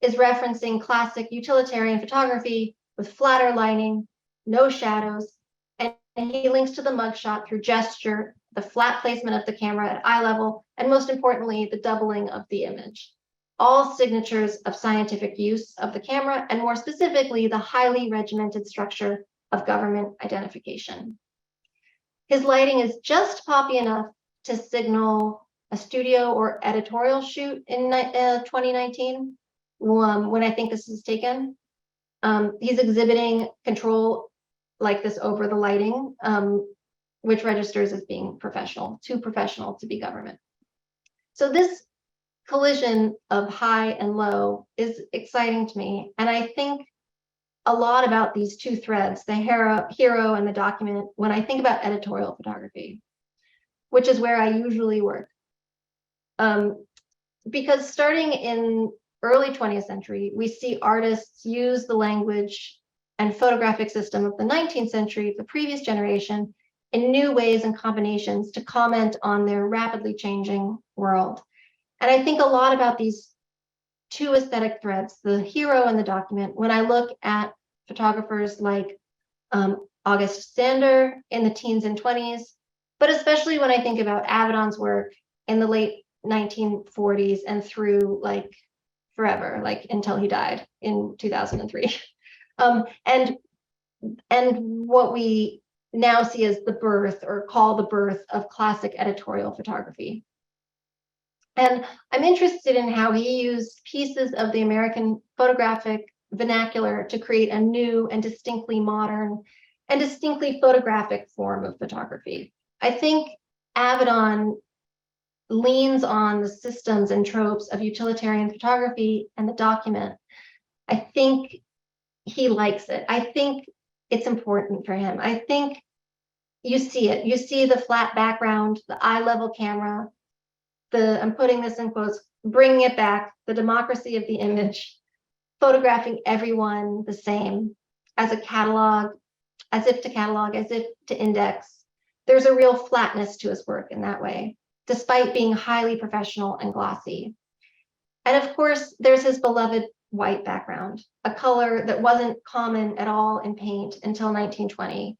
is referencing classic utilitarian photography with flatter lighting, no shadows, and he links to the mugshot through gesture, the flat placement of the camera at eye level, and most importantly, the doubling of the image. All signatures of scientific use of the camera, and more specifically, the highly regimented structure of government identification. His lighting is just poppy enough to signal a studio or editorial shoot in 2019, when I think this is taken. He's exhibiting control like this over the lighting, which registers as being professional, too professional to be government. So this collision of high and low is exciting to me. And I think a lot about these two threads, the hero and the document, when I think about editorial photography, which is where I usually work. Because starting in early 20th century, we see artists use the language and photographic system of the 19th century, the previous generation, in new ways and combinations to comment on their rapidly changing world. And I think a lot about these two aesthetic threads, the hero and the document, when I look at photographers like August Sander in the teens and 20s, but especially when I think about Avedon's work in the late 1940s and through like forever, like until he died in 2003. And what we now see as the birth, or call the birth, of classic editorial photography. And I'm interested in how he used pieces of the American photographic vernacular to create a new and distinctly modern and distinctly photographic form of photography. I think Avedon leans on the systems and tropes of utilitarian photography and the document. I think he likes it. I think it's important for him. I think you see it. You see the flat background, the eye level camera, I'm putting this in quotes, bringing it back, the democracy of the image, photographing everyone the same as a catalog, as if to index. There's a real flatness to his work in that way, despite being highly professional and glossy. And of course, there's his beloved white background, a color that wasn't common at all in paint until 1920,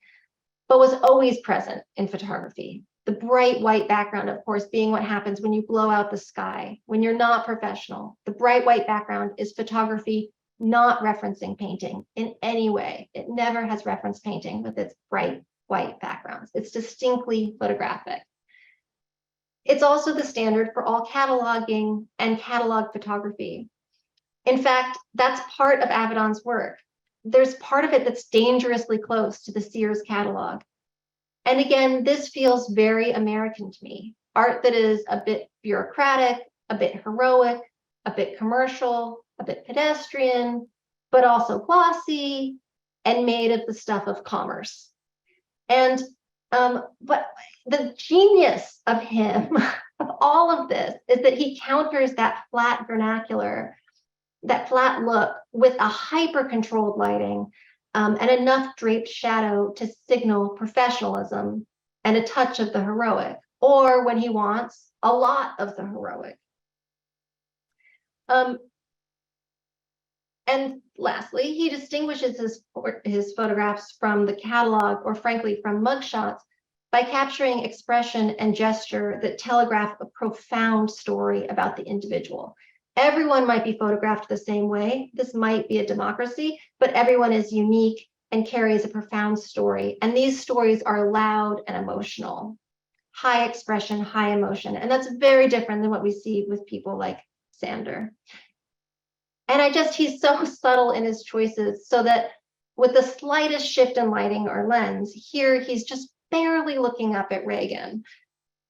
but was always present in photography. The bright white background, of course, being what happens when you blow out the sky, when you're not professional. The bright white background is photography not referencing painting in any way. It never has referenced painting with its bright white backgrounds. It's distinctly photographic. It's also the standard for all cataloging and catalog photography. In fact, that's part of Avedon's work. There's part of it that's dangerously close to the Sears catalog. And again, this feels very American to me. Art that is a bit bureaucratic, a bit heroic, a bit commercial, a bit pedestrian, but also glossy and made of the stuff of commerce. And but the genius of him, of all of this, is that he counters that flat vernacular, that flat look, with a hyper-controlled lighting and enough draped shadow to signal professionalism and a touch of the heroic, or when he wants, a lot of the heroic. And lastly, he distinguishes his photographs from the catalog, or frankly, from mugshots, by capturing expression and gesture that telegraph a profound story about the individual. Everyone might be photographed the same way. This might be a democracy, but everyone is unique and carries a profound story. And these stories are loud and emotional, high expression, high emotion. And that's very different than what we see with people like Sander. And he's so subtle in his choices, so that with the slightest shift in lighting or lens, here he's just barely looking up at Reagan.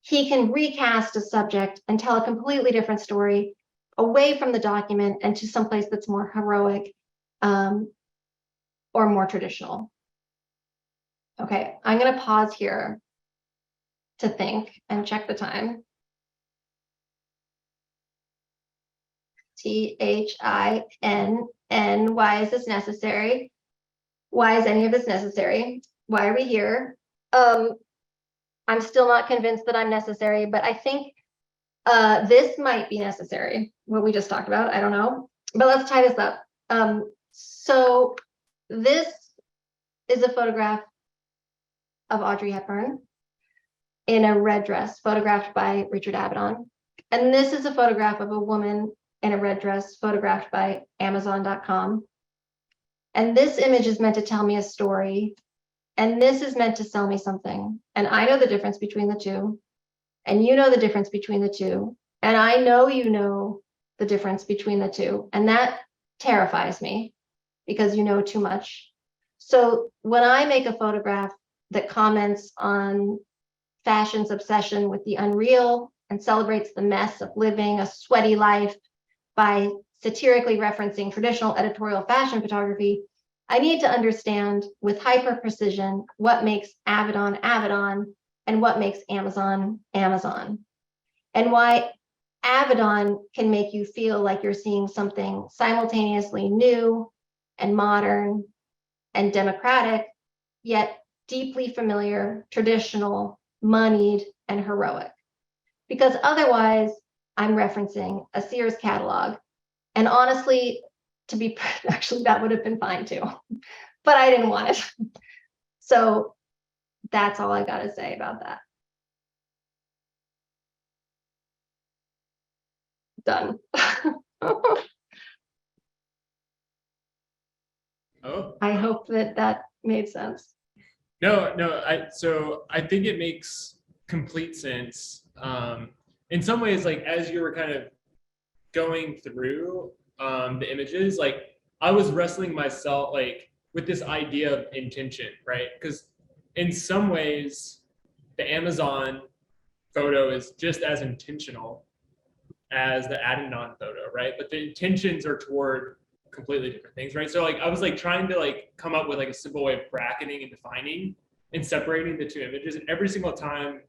He can recast a subject and tell a completely different story away from the document and to someplace that's more heroic. or more traditional? Okay, I'm going to pause here to think and check the time. THINN. Why is this necessary? Why is any of this necessary? Why are we here? I'm still not convinced that I'm necessary, but I think this might be necessary, what we just talked about. I don't know, but let's tie this up. So this is a photograph of Audrey Hepburn in a red dress, photographed by Richard Avedon. And this is a photograph of a woman in a red dress, photographed by Amazon.com. And this image is meant to tell me a story. And this is meant to sell me something. And I know the difference between the two. And you know the difference between the two. And I know you know the difference between the two. And that terrifies me because you know too much. So when I make a photograph that comments on fashion's obsession with the unreal and celebrates the mess of living a sweaty life by satirically referencing traditional editorial fashion photography, I need to understand with hyper precision what makes Avedon Avedon and what makes Amazon Amazon, and why Avedon can make you feel like you're seeing something simultaneously new and modern and democratic, yet deeply familiar, traditional, moneyed, and heroic. Because otherwise, I'm referencing a Sears catalog. And honestly, actually, that would have been fine too, but I didn't want it. So that's all I got to say about that. Done. Oh, I hope that made sense. no. So I think it makes complete sense. In some ways, like as you were kind of going through the images, like I was wrestling myself like with this idea of intention, right? Because in some ways, the Amazon photo is just as intentional as the Adenon photo, right? But the intentions are toward completely different things, right? So like I was like trying to like come up with like a simple way of bracketing and defining and separating the two images, and every single time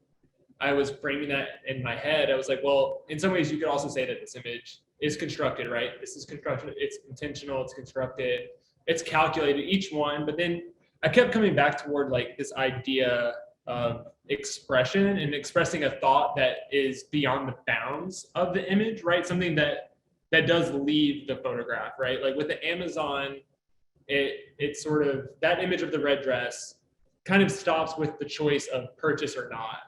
I was framing that in my head, I was like, well, in some ways you could also say that this image is constructed, right? This is constructed, it's intentional, it's constructed, it's calculated, each one. But then I kept coming back toward like this idea of expression and expressing a thought that is beyond the bounds of the image, right? Something that does leave the photograph, right? Like with the Amazon, it's sort of, that image of the red dress kind of stops with the choice of purchase or not.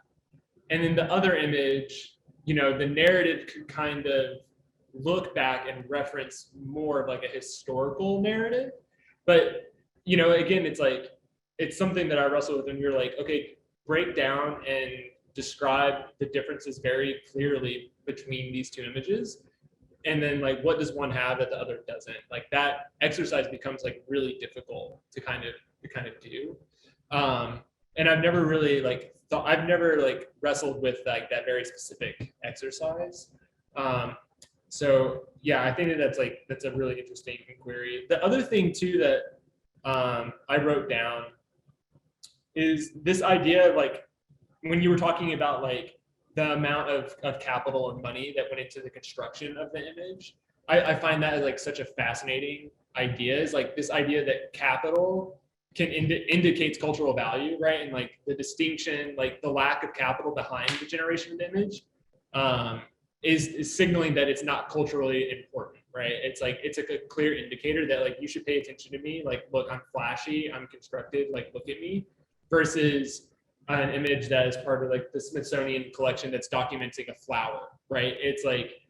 And then the other image, you know, the narrative could kind of look back and reference more of like a historical narrative. But, you know, again, it's like, it's something that I wrestle with when you're like, okay, break down and describe the differences very clearly between these two images. And then like, what does one have that the other doesn't? Like that exercise becomes like really difficult to kind of do. And I've never really like I've never like wrestled with like that very specific exercise. So yeah, I think that's a really interesting inquiry. The other thing too that I wrote down is this idea of like when you were talking about like the amount of capital and money that went into the construction of the image. I find that as like such a fascinating idea, is like this idea that capital can indicates cultural value, right? And like the distinction, like the lack of capital behind the generation of the image is signaling that it's not culturally important, right? It's like a clear indicator that like you should pay attention to me, like look, I'm flashy, I'm constructed, like look at me, versus an image that is part of like the Smithsonian collection that's documenting a flower, right? It's like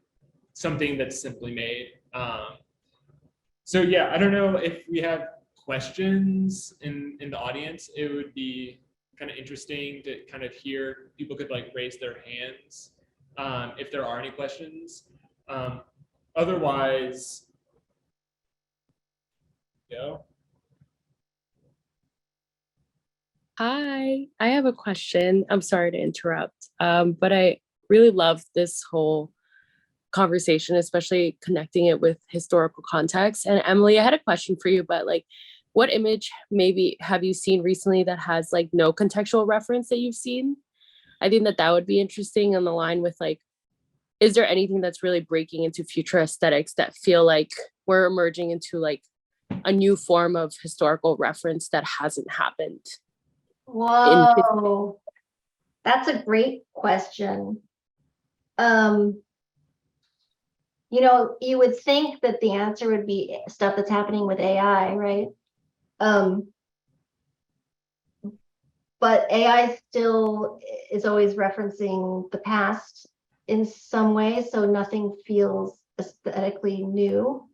something that's simply made. So yeah, I don't know if we have questions in the audience. It would be kind of interesting to kind of hear, people could like raise their hands if there are any questions. Otherwise, go. Hi, I have a question. I'm sorry to interrupt, but I really love this whole conversation, especially connecting it with historical context. And Emily, I had a question for you, but like what image maybe have you seen recently that has like no contextual reference that you've seen? I think that would be interesting on the line with like, is there anything that's really breaking into future aesthetics that feel like we're emerging into like a new form of historical reference that hasn't happened? Whoa, that's a great question. You would think that the answer would be stuff that's happening with AI, right? But AI still is always referencing the past in some way, so nothing feels aesthetically new.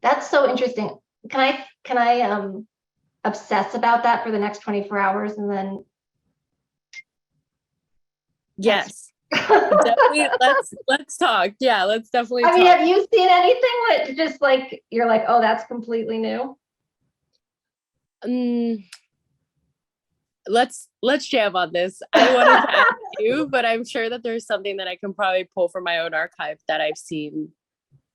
That's so interesting. Can I obsess about that for the next 24 hours and then Yes. Definitely let's talk. Yeah, let's definitely I mean, talk. have you seen anything that just like you're like, oh, that's completely new? Let's jam on this. I wanted to ask you, but I'm sure that there's something that I can probably pull from my own archive that I've seen.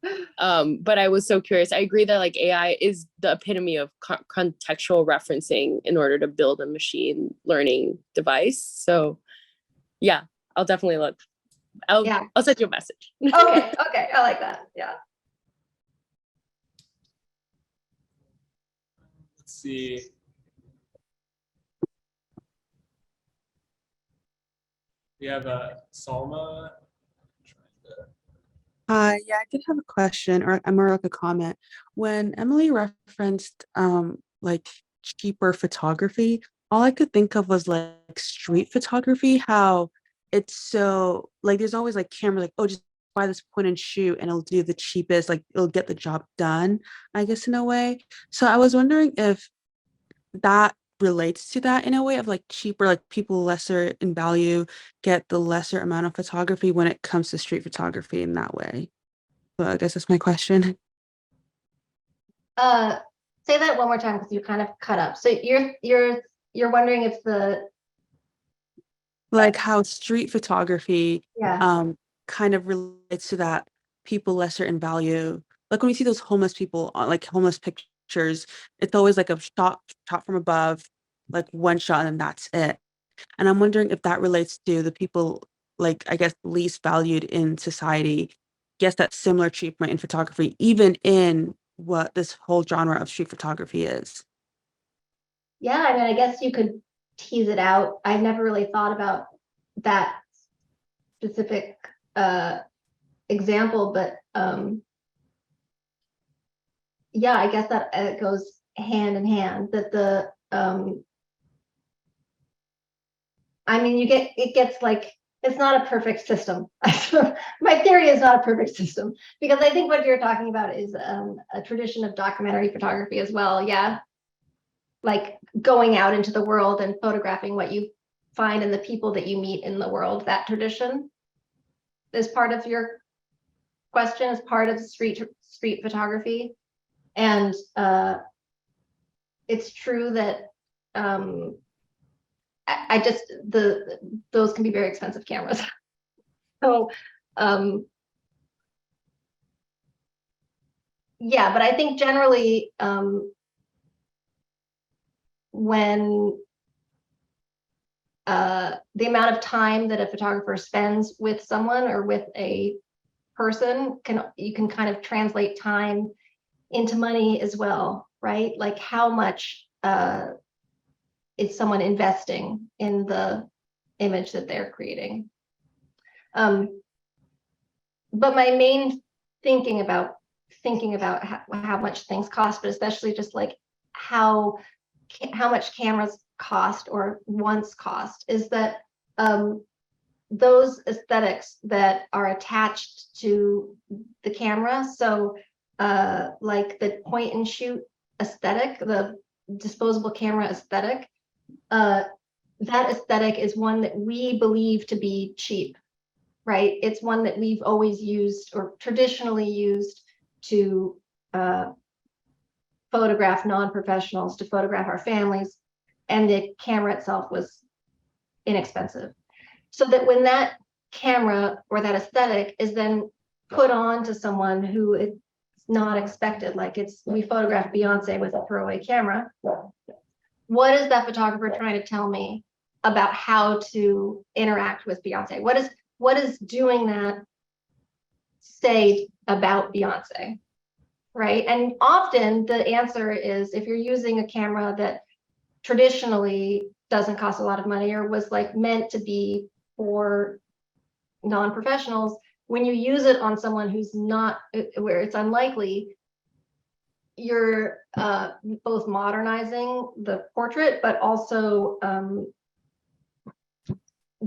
But I was so curious. I agree that like AI is the epitome of contextual referencing in order to build a machine learning device. So yeah, I'll definitely look. I'll send you a message. Okay, I like that. Yeah. Let's see. We have Salma. Yeah, I did have a question or more like a comment. When Emily referenced like cheaper photography, all I could think of was like street photography, how it's so like there's always like camera like, oh, just buy this point and shoot and it'll do the cheapest, like it'll get the job done, I guess in a way. So I was wondering if that relates to that in a way of like cheaper, like people lesser in value get the lesser amount of photography when it comes to street photography in that way. So I guess that's my question. Say that one more time because you kind of cut up. So you're wondering if the Like how street photography yeah. kind of relates to that people lesser in value. Like when we see those homeless people on like homeless pictures, it's always like a shot from above, like one shot and that's it. And I'm wondering if that relates to the people like I guess least valued in society, gets that similar treatment in photography, even in what this whole genre of street photography is. Yeah, I mean, I guess you could tease it out. I've never really thought about that specific example, but yeah, I guess that it goes hand in hand that the I mean, it gets like it's not a perfect system. My theory is not a perfect system because I think what you're talking about is a tradition of documentary photography as well. Yeah, like going out into the world and photographing what you find and the people that you meet in the world. That tradition is part of your question, is part of street photography, and it's true that I just those can be very expensive cameras. So yeah, but I think generally when the amount of time that a photographer spends with someone or with a person you can kind of translate time into money as well, right? Like how much is someone investing in the image that they're creating? But my main thinking about how much things cost, but especially just like how much cameras cost or once cost, is that those aesthetics that are attached to the camera, so like the point and shoot aesthetic, the disposable camera aesthetic, that aesthetic is one that we believe to be cheap, right? It's one that we've always used or traditionally used to photograph non-professionals, to photograph our families, and the camera itself was inexpensive. So that when that camera or that aesthetic is then put on to someone who is not expected. Like we photographed Beyonce with a throwaway camera. What is that photographer trying to tell me about how to interact with Beyonce? What is doing that say about Beyonce, right? And often the answer is, if you're using a camera that traditionally doesn't cost a lot of money or was like meant to be for non-professionals, when you use it on someone who's not, where it's unlikely, you're both modernizing the portrait, but also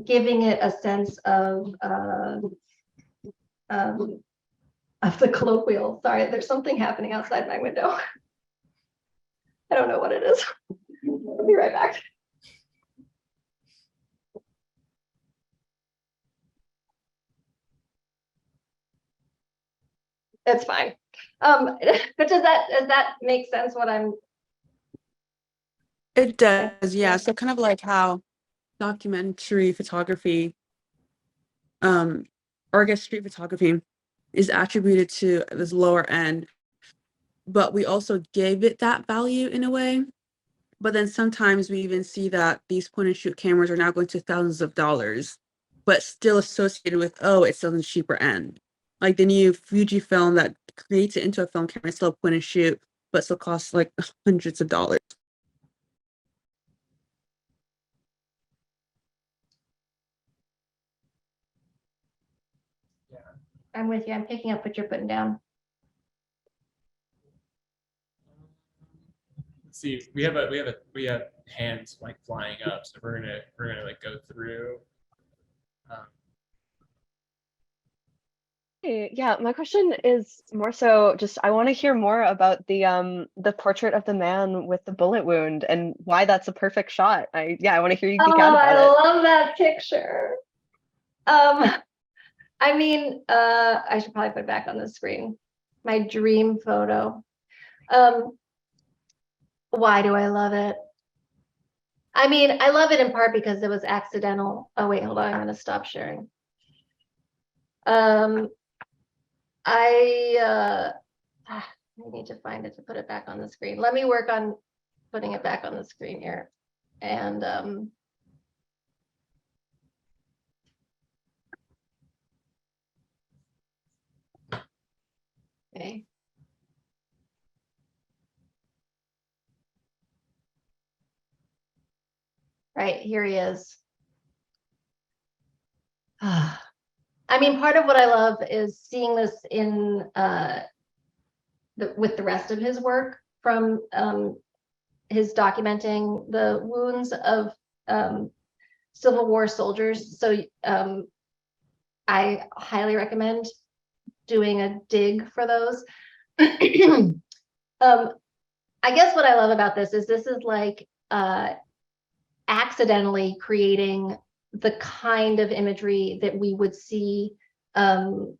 giving it a sense of the colloquial. Sorry, there's something happening outside my window. I don't know what it is. I'll be right back. It's fine. But does that make sense what I'm? It does, yeah. So kind of like how documentary photography, or I guess street photography, is attributed to this lower end, but we also gave it that value in a way. But then sometimes we even see that these point and shoot cameras are now going to thousands of dollars, but still associated with, oh, it's still on the cheaper end. Like the new Fujifilm that creates it into a film camera, still point and shoot, but still costs like hundreds of dollars. I'm with you. I'm picking up what you're putting down. Let's see, we have hands like flying up, so we're gonna like go through. Hey, yeah, my question is more so just I want to hear more about the portrait of the man with the bullet wound and why that's a perfect shot. I want to hear you geek out about I it. love that picture. I mean, I should probably put it back on the screen. My dream photo. Why do I love it? I mean, I love it in part because it was accidental. Oh wait, hold on, I'm gonna stop sharing. I need to find it to put it back on the screen. Let me work on putting it back on the screen here. And okay. Right, here he is. I mean, part of what I love is seeing this in with the rest of his work, from his documenting the wounds of Civil War soldiers. So I highly recommend doing a dig for those. I guess what I love about this is like accidentally creating the kind of imagery that we would see in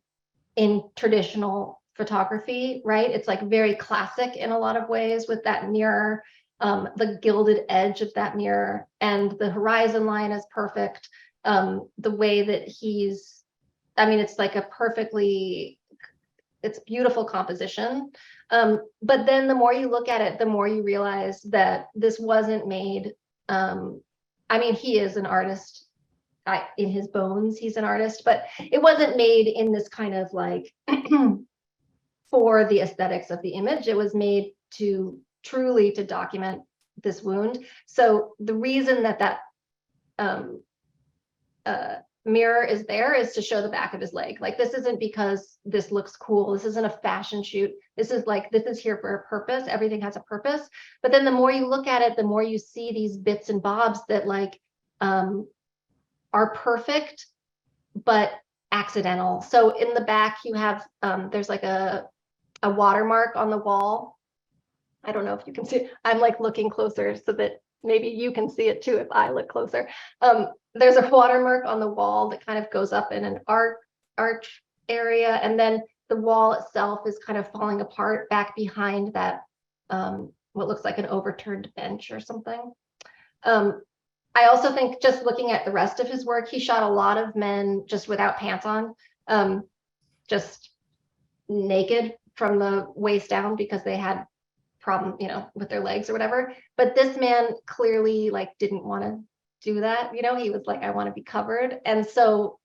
traditional photography, right? It's like very classic in a lot of ways, with that mirror, the gilded edge of that mirror, and the horizon line is perfect. The way that I mean, it's like it's beautiful composition. But then the more you look at it, the more you realize that this wasn't made. I mean, he is an artist. In his bones, he's an artist, but it wasn't made in this kind of like for the aesthetics of the image. It was made to truly to document this wound. So the reason that mirror is there is to show the back of his leg. Like, this isn't because this looks cool. This isn't a fashion shoot. This is here for a purpose. Everything has a purpose. But then the more you look at it, the more you see these bits and bobs that like are perfect, but accidental. So in the back, you have, there's like a watermark on the wall. I don't know if you can see, I'm like looking closer so that maybe you can see it too if I look closer. There's a watermark on the wall that kind of goes up in an arch area, and then the wall itself is kind of falling apart back behind that, what looks like an overturned bench or something. I also think, just looking at the rest of his work, he shot a lot of men just without pants on, just naked from the waist down because they had problem, with their legs or whatever. But this man clearly like didn't want to do that. He was like, I want to be covered. And so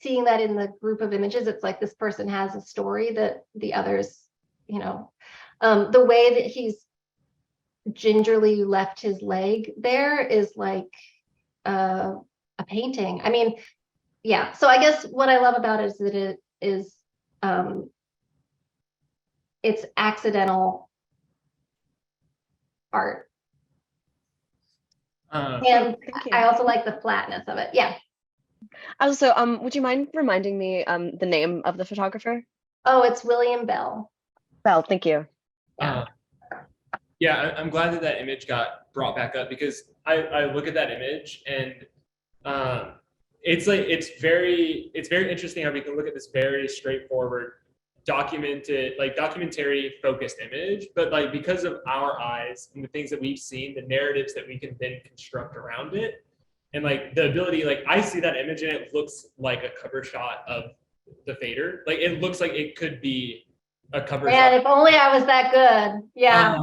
seeing that in the group of images, it's like this person has a story that the others, the way that he's gingerly left his leg there is like a painting. I mean, yeah. So I guess what I love about it is that it is it's accidental art. And Thank you. I also like the flatness of it. Yeah. Also, would you mind reminding me the name of the photographer? Oh, it's William Bell. Bell, thank you. Yeah, I'm glad that that image got brought back up because I look at that image and it's very interesting how we can look at this very straightforward documentary focused image, but like because of our eyes and the things that we've seen, the narratives that we can then construct around it, and like the ability, like I see that image and it looks like a cover shot of the fader. Like it looks like it could be a cover shot. Man, if only I was that good. Yeah.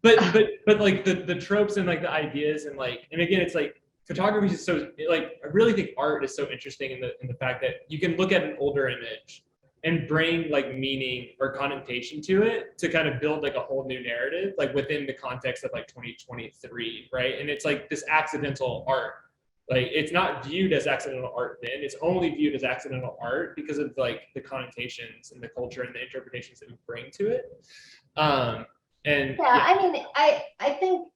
But like the tropes and like the ideas and again, it's like photography is so like I really think art is so interesting in the fact that you can look at an older image and bring like meaning or connotation to it to kind of build like a whole new narrative, like within the context of like 2023, right? And it's like this accidental art. Like it's not viewed as accidental art then, it's only viewed as accidental art because of like the connotations and the culture and the interpretations that we bring to it. And yeah, I mean, I think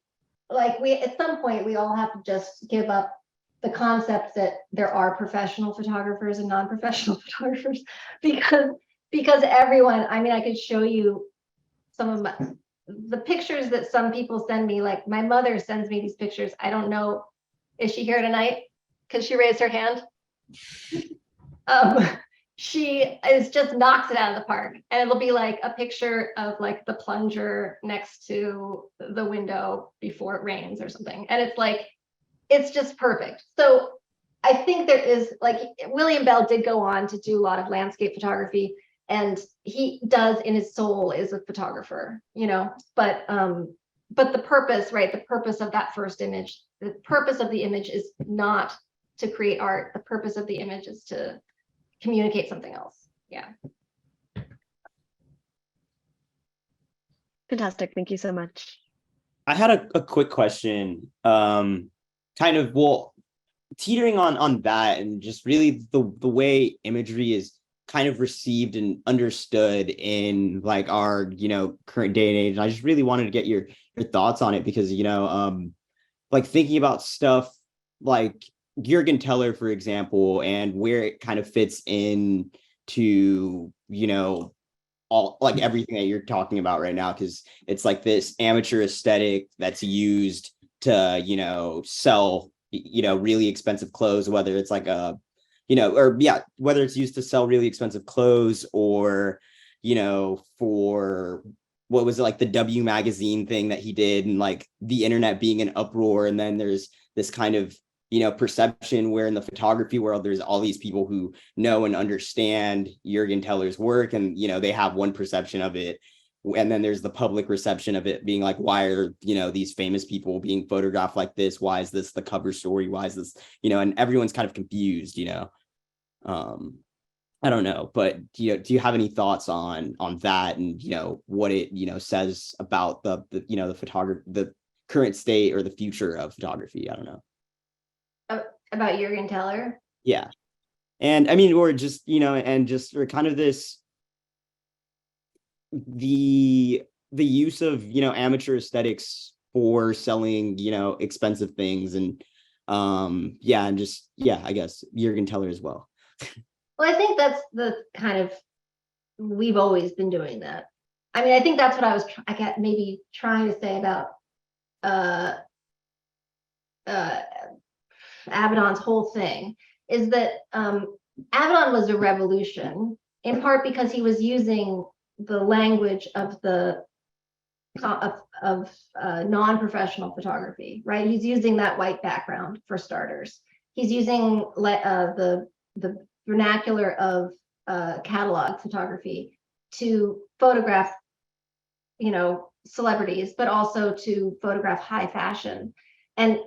like we at some point we all have to just give up the concept that there are professional photographers and non-professional photographers because everyone, I mean, I could show you some of the pictures that some people send me. Like my mother sends me these pictures. I don't know, is she here tonight? Because she raised her hand. She is just knocks it out of the park, and it'll be like a picture of like the plunger next to the window before it rains or something, and it's like it's just perfect. So I think there is like William Bell did go on to do a lot of landscape photography, and he does in his soul is a photographer, but the purpose, right, the purpose of that first image, the purpose of the image is not to create art. The purpose of the image is to communicate something else. Yeah. Fantastic. Thank you so much. I had a quick question, kind of, well, teetering on that and just really the way imagery is kind of received and understood in like our, current day and age. And I just really wanted to get your thoughts on it because, like thinking about stuff like Jürgen Teller, for example, and where it kind of fits in to, all like everything that you're talking about right now, because it's like this amateur aesthetic that's used to, sell, really expensive clothes, whether it's like whether it's used to sell really expensive clothes or, for what was it, like the W magazine thing that he did and like the internet being an uproar. And then there's this kind of, perception where in the photography world, there's all these people who know and understand Jürgen Teller's work and, they have one perception of it. And then there's the public reception of it being like, why are, these famous people being photographed like this? Why is this the cover story? Why is this, and everyone's kind of confused, I don't know, but do you have any thoughts on that and, what it, says about the photography, the current state or the future of photography? I don't know. About Jürgen Teller? Yeah. And I mean, or just, and just for kind of this, the use of, amateur aesthetics for selling, expensive things and, and just, I guess Jürgen Teller as well. Well, I think that's the kind of, we've always been doing that. I mean, I think that's what I was, maybe trying to say about, Avedon's whole thing is that Avedon was a revolution in part because he was using the language of the non-professional photography, right? He's using that white background for starters. He's using the vernacular of catalog photography to photograph, celebrities, but also to photograph high fashion. And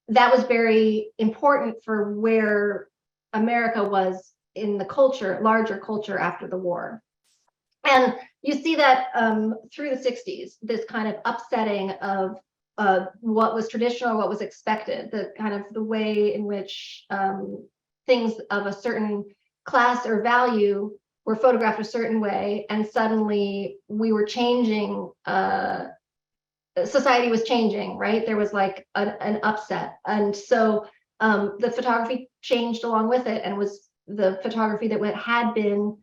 that was very important for where America was in the larger culture after the war. And you see that through the 60s, this kind of upsetting of what was traditional, what was expected, the kind of the way in which things of a certain class or value were photographed a certain way, and suddenly we were changing, society was changing, right? There was like an upset. And so the photography changed along with it, and was the photography that had been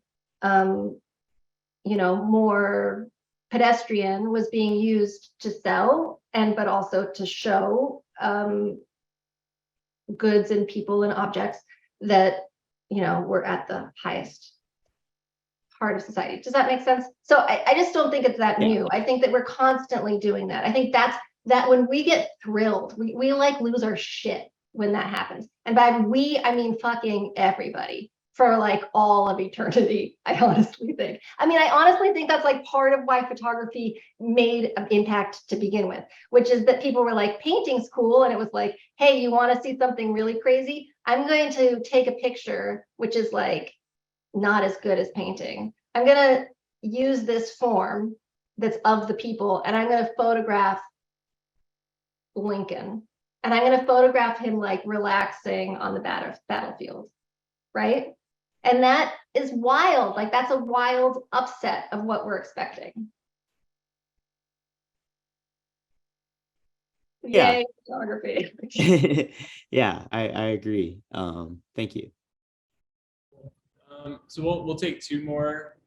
more pedestrian was being used to sell, but also to show goods and people and objects that were at the highest part of society. Does that make sense? So I just don't think it's that new. I think that we're constantly doing that. I think that when we get thrilled, we like lose our shit when that happens. And by we, I mean fucking everybody for like all of eternity, I honestly think. I honestly think that's like part of why photography made an impact to begin with, which is that people were like, painting's cool. And it was like, hey, you want to see something really crazy? I'm going to take a picture, which is like not as good as painting. I'm going to use this form that's of the people, and I'm going to photograph Lincoln. And I'm going to photograph him like relaxing on the battlefield, right? And that is wild. Like that's a wild upset of what we're expecting. Yeah. Yay, photography. Yeah, I agree. Thank you. So we'll take two more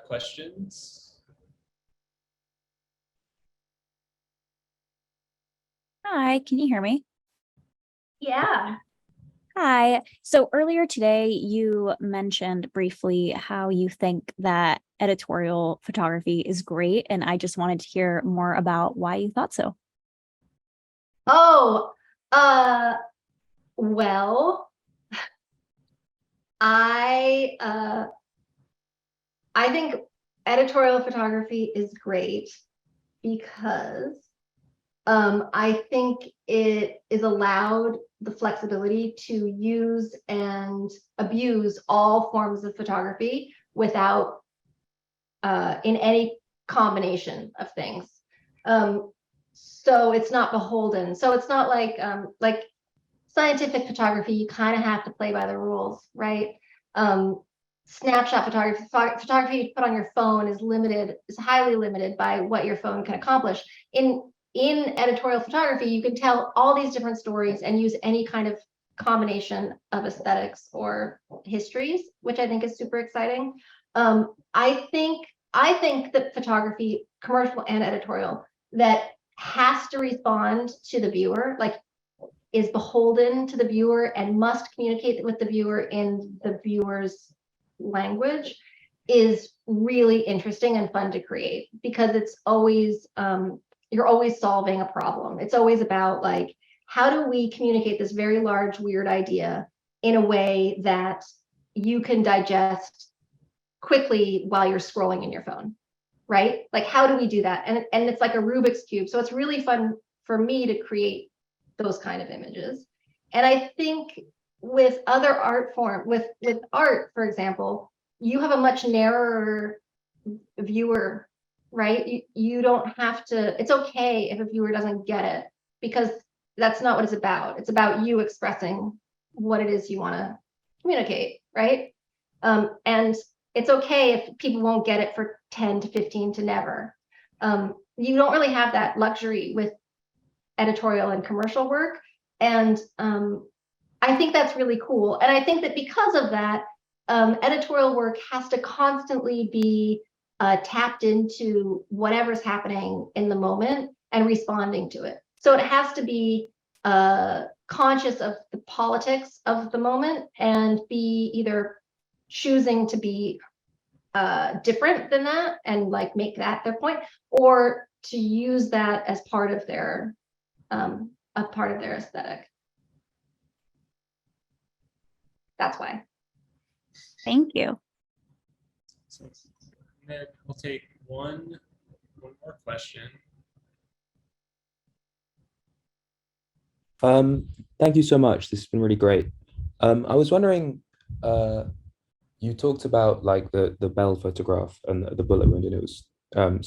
questions. Hi, can you hear me? Yeah. Hi. So earlier today, you mentioned briefly how you think that editorial photography is great, and I just wanted to hear more about why you thought so. Oh, well, I think editorial photography is great because I think it is allowed the flexibility to use and abuse all forms of photography without in any combination of things. So it's not beholden. So it's not like scientific photography, you kind of have to play by the rules, right? Snapshot photography you put on your phone is highly limited by what your phone can accomplish. In editorial photography, you can tell all these different stories and use any kind of combination of aesthetics or histories, which I think is super exciting. I think that photography, commercial and editorial, that has to respond to the viewer, like is beholden to the viewer and must communicate with the viewer in the viewer's language, is really interesting and fun to create, because it's always you're always solving a problem. It's always about like, how do we communicate this very large, weird idea in a way that you can digest quickly while you're scrolling in your phone, right? Like, how do we do that? And it's like a Rubik's Cube. So it's really fun for me to create those kind of images. And I think with other art form, with art, for example, you have a much narrower viewer, right? You don't have to, it's okay if a viewer doesn't get it, because that's not what it's about. It's about you expressing what it is you want to communicate, right? And it's okay if people won't get it for 10 to 15 to never. You don't really have that luxury with editorial and commercial work. And I think that's really cool. And I think that because of that, editorial work has to constantly be tapped into whatever's happening in the moment and responding to it. So it has to be conscious of the politics of the moment and be either choosing to be different than that and like make that their point, or to use that as part of their aesthetic. That's why. Thank you. So then we'll take one more question. Thank you so much. This has been really great. I was wondering, you talked about like the Bell photograph and the bullet wound, and it was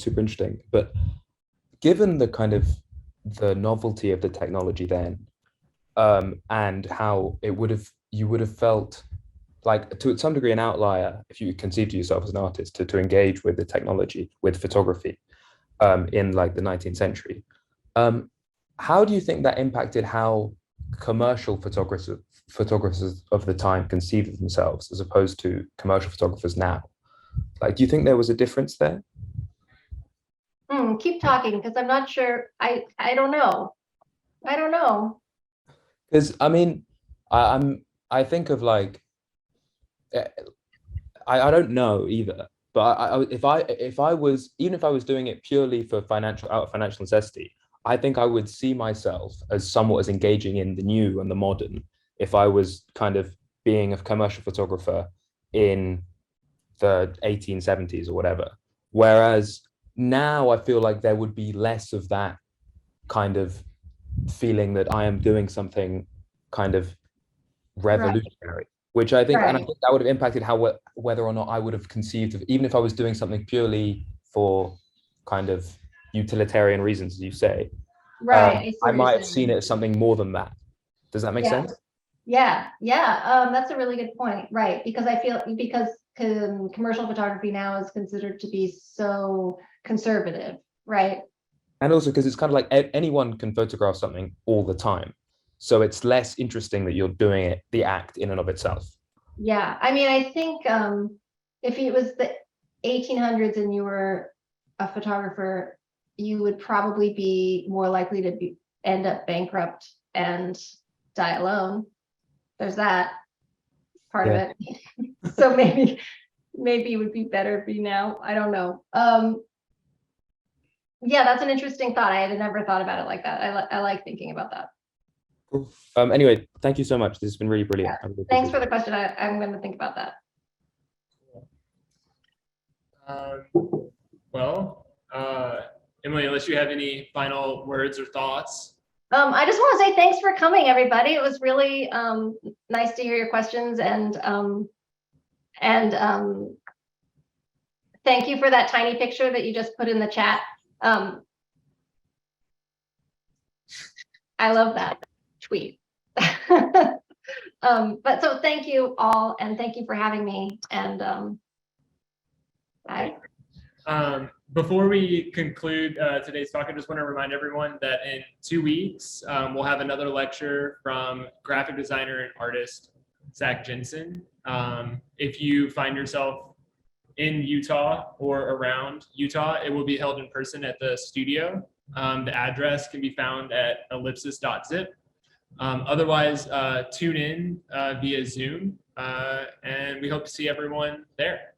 super interesting. But given the kind of the novelty of the technology then, and how you would have felt like to some degree an outlier if you conceived yourself as an artist to engage with the technology, with photography, in like the 19th century. How do you think that impacted how commercial photographers of the time conceived of themselves as opposed to commercial photographers now? Like, do you think there was a difference there? Keep talking because I'm not sure. I don't know. I don't know. Because I mean, I think of like, I don't know either. But if I was, even if I was doing it purely for out of financial necessity, I think I would see myself as somewhat as engaging in the new and the modern if I was kind of being a commercial photographer in the 1870s or whatever. Whereas now I feel like there would be less of that kind of feeling that I am doing something kind of revolutionary, which I think, and I Right. think that would have impacted how whether or not I would have conceived of, even if I was doing something purely for kind of utilitarian reasons, as you say, Right. I see I what you're might have saying. seen it as something more than that. Does that make Yeah. sense? Yeah. That's a really good point. Right. Because I feel because commercial photography now is considered to be so conservative. Right. And also because it's kind of like anyone can photograph something all the time. So it's less interesting that you're doing it, the act in and of itself. Yeah. I mean, I think if it was the 1800s and you were a photographer, you would probably be more likely to end up bankrupt and die alone. There's that part of it. So maybe it would be better be now. I don't know. Yeah, that's an interesting thought. I had never thought about it like that. I like thinking about that. Cool. Anyway, thank you so much. This has been really brilliant. Yeah. I really Thanks for appreciate the question. I'm going to think about that. Well, Emily, unless you have any final words or thoughts. I just want to say thanks for coming, everybody. It was really nice to hear your questions and thank you for that tiny picture that you just put in the chat. I love that tweet. But so thank you all, and thank you for having me. And bye. Before we conclude today's talk, I just want to remind everyone that in 2 weeks, we'll have another lecture from graphic designer and artist Zach Jensen. If you find yourself in Utah or around Utah, it will be held in person at the studio. The address can be found at ellipsis.zip. Otherwise, tune in via Zoom, and we hope to see everyone there.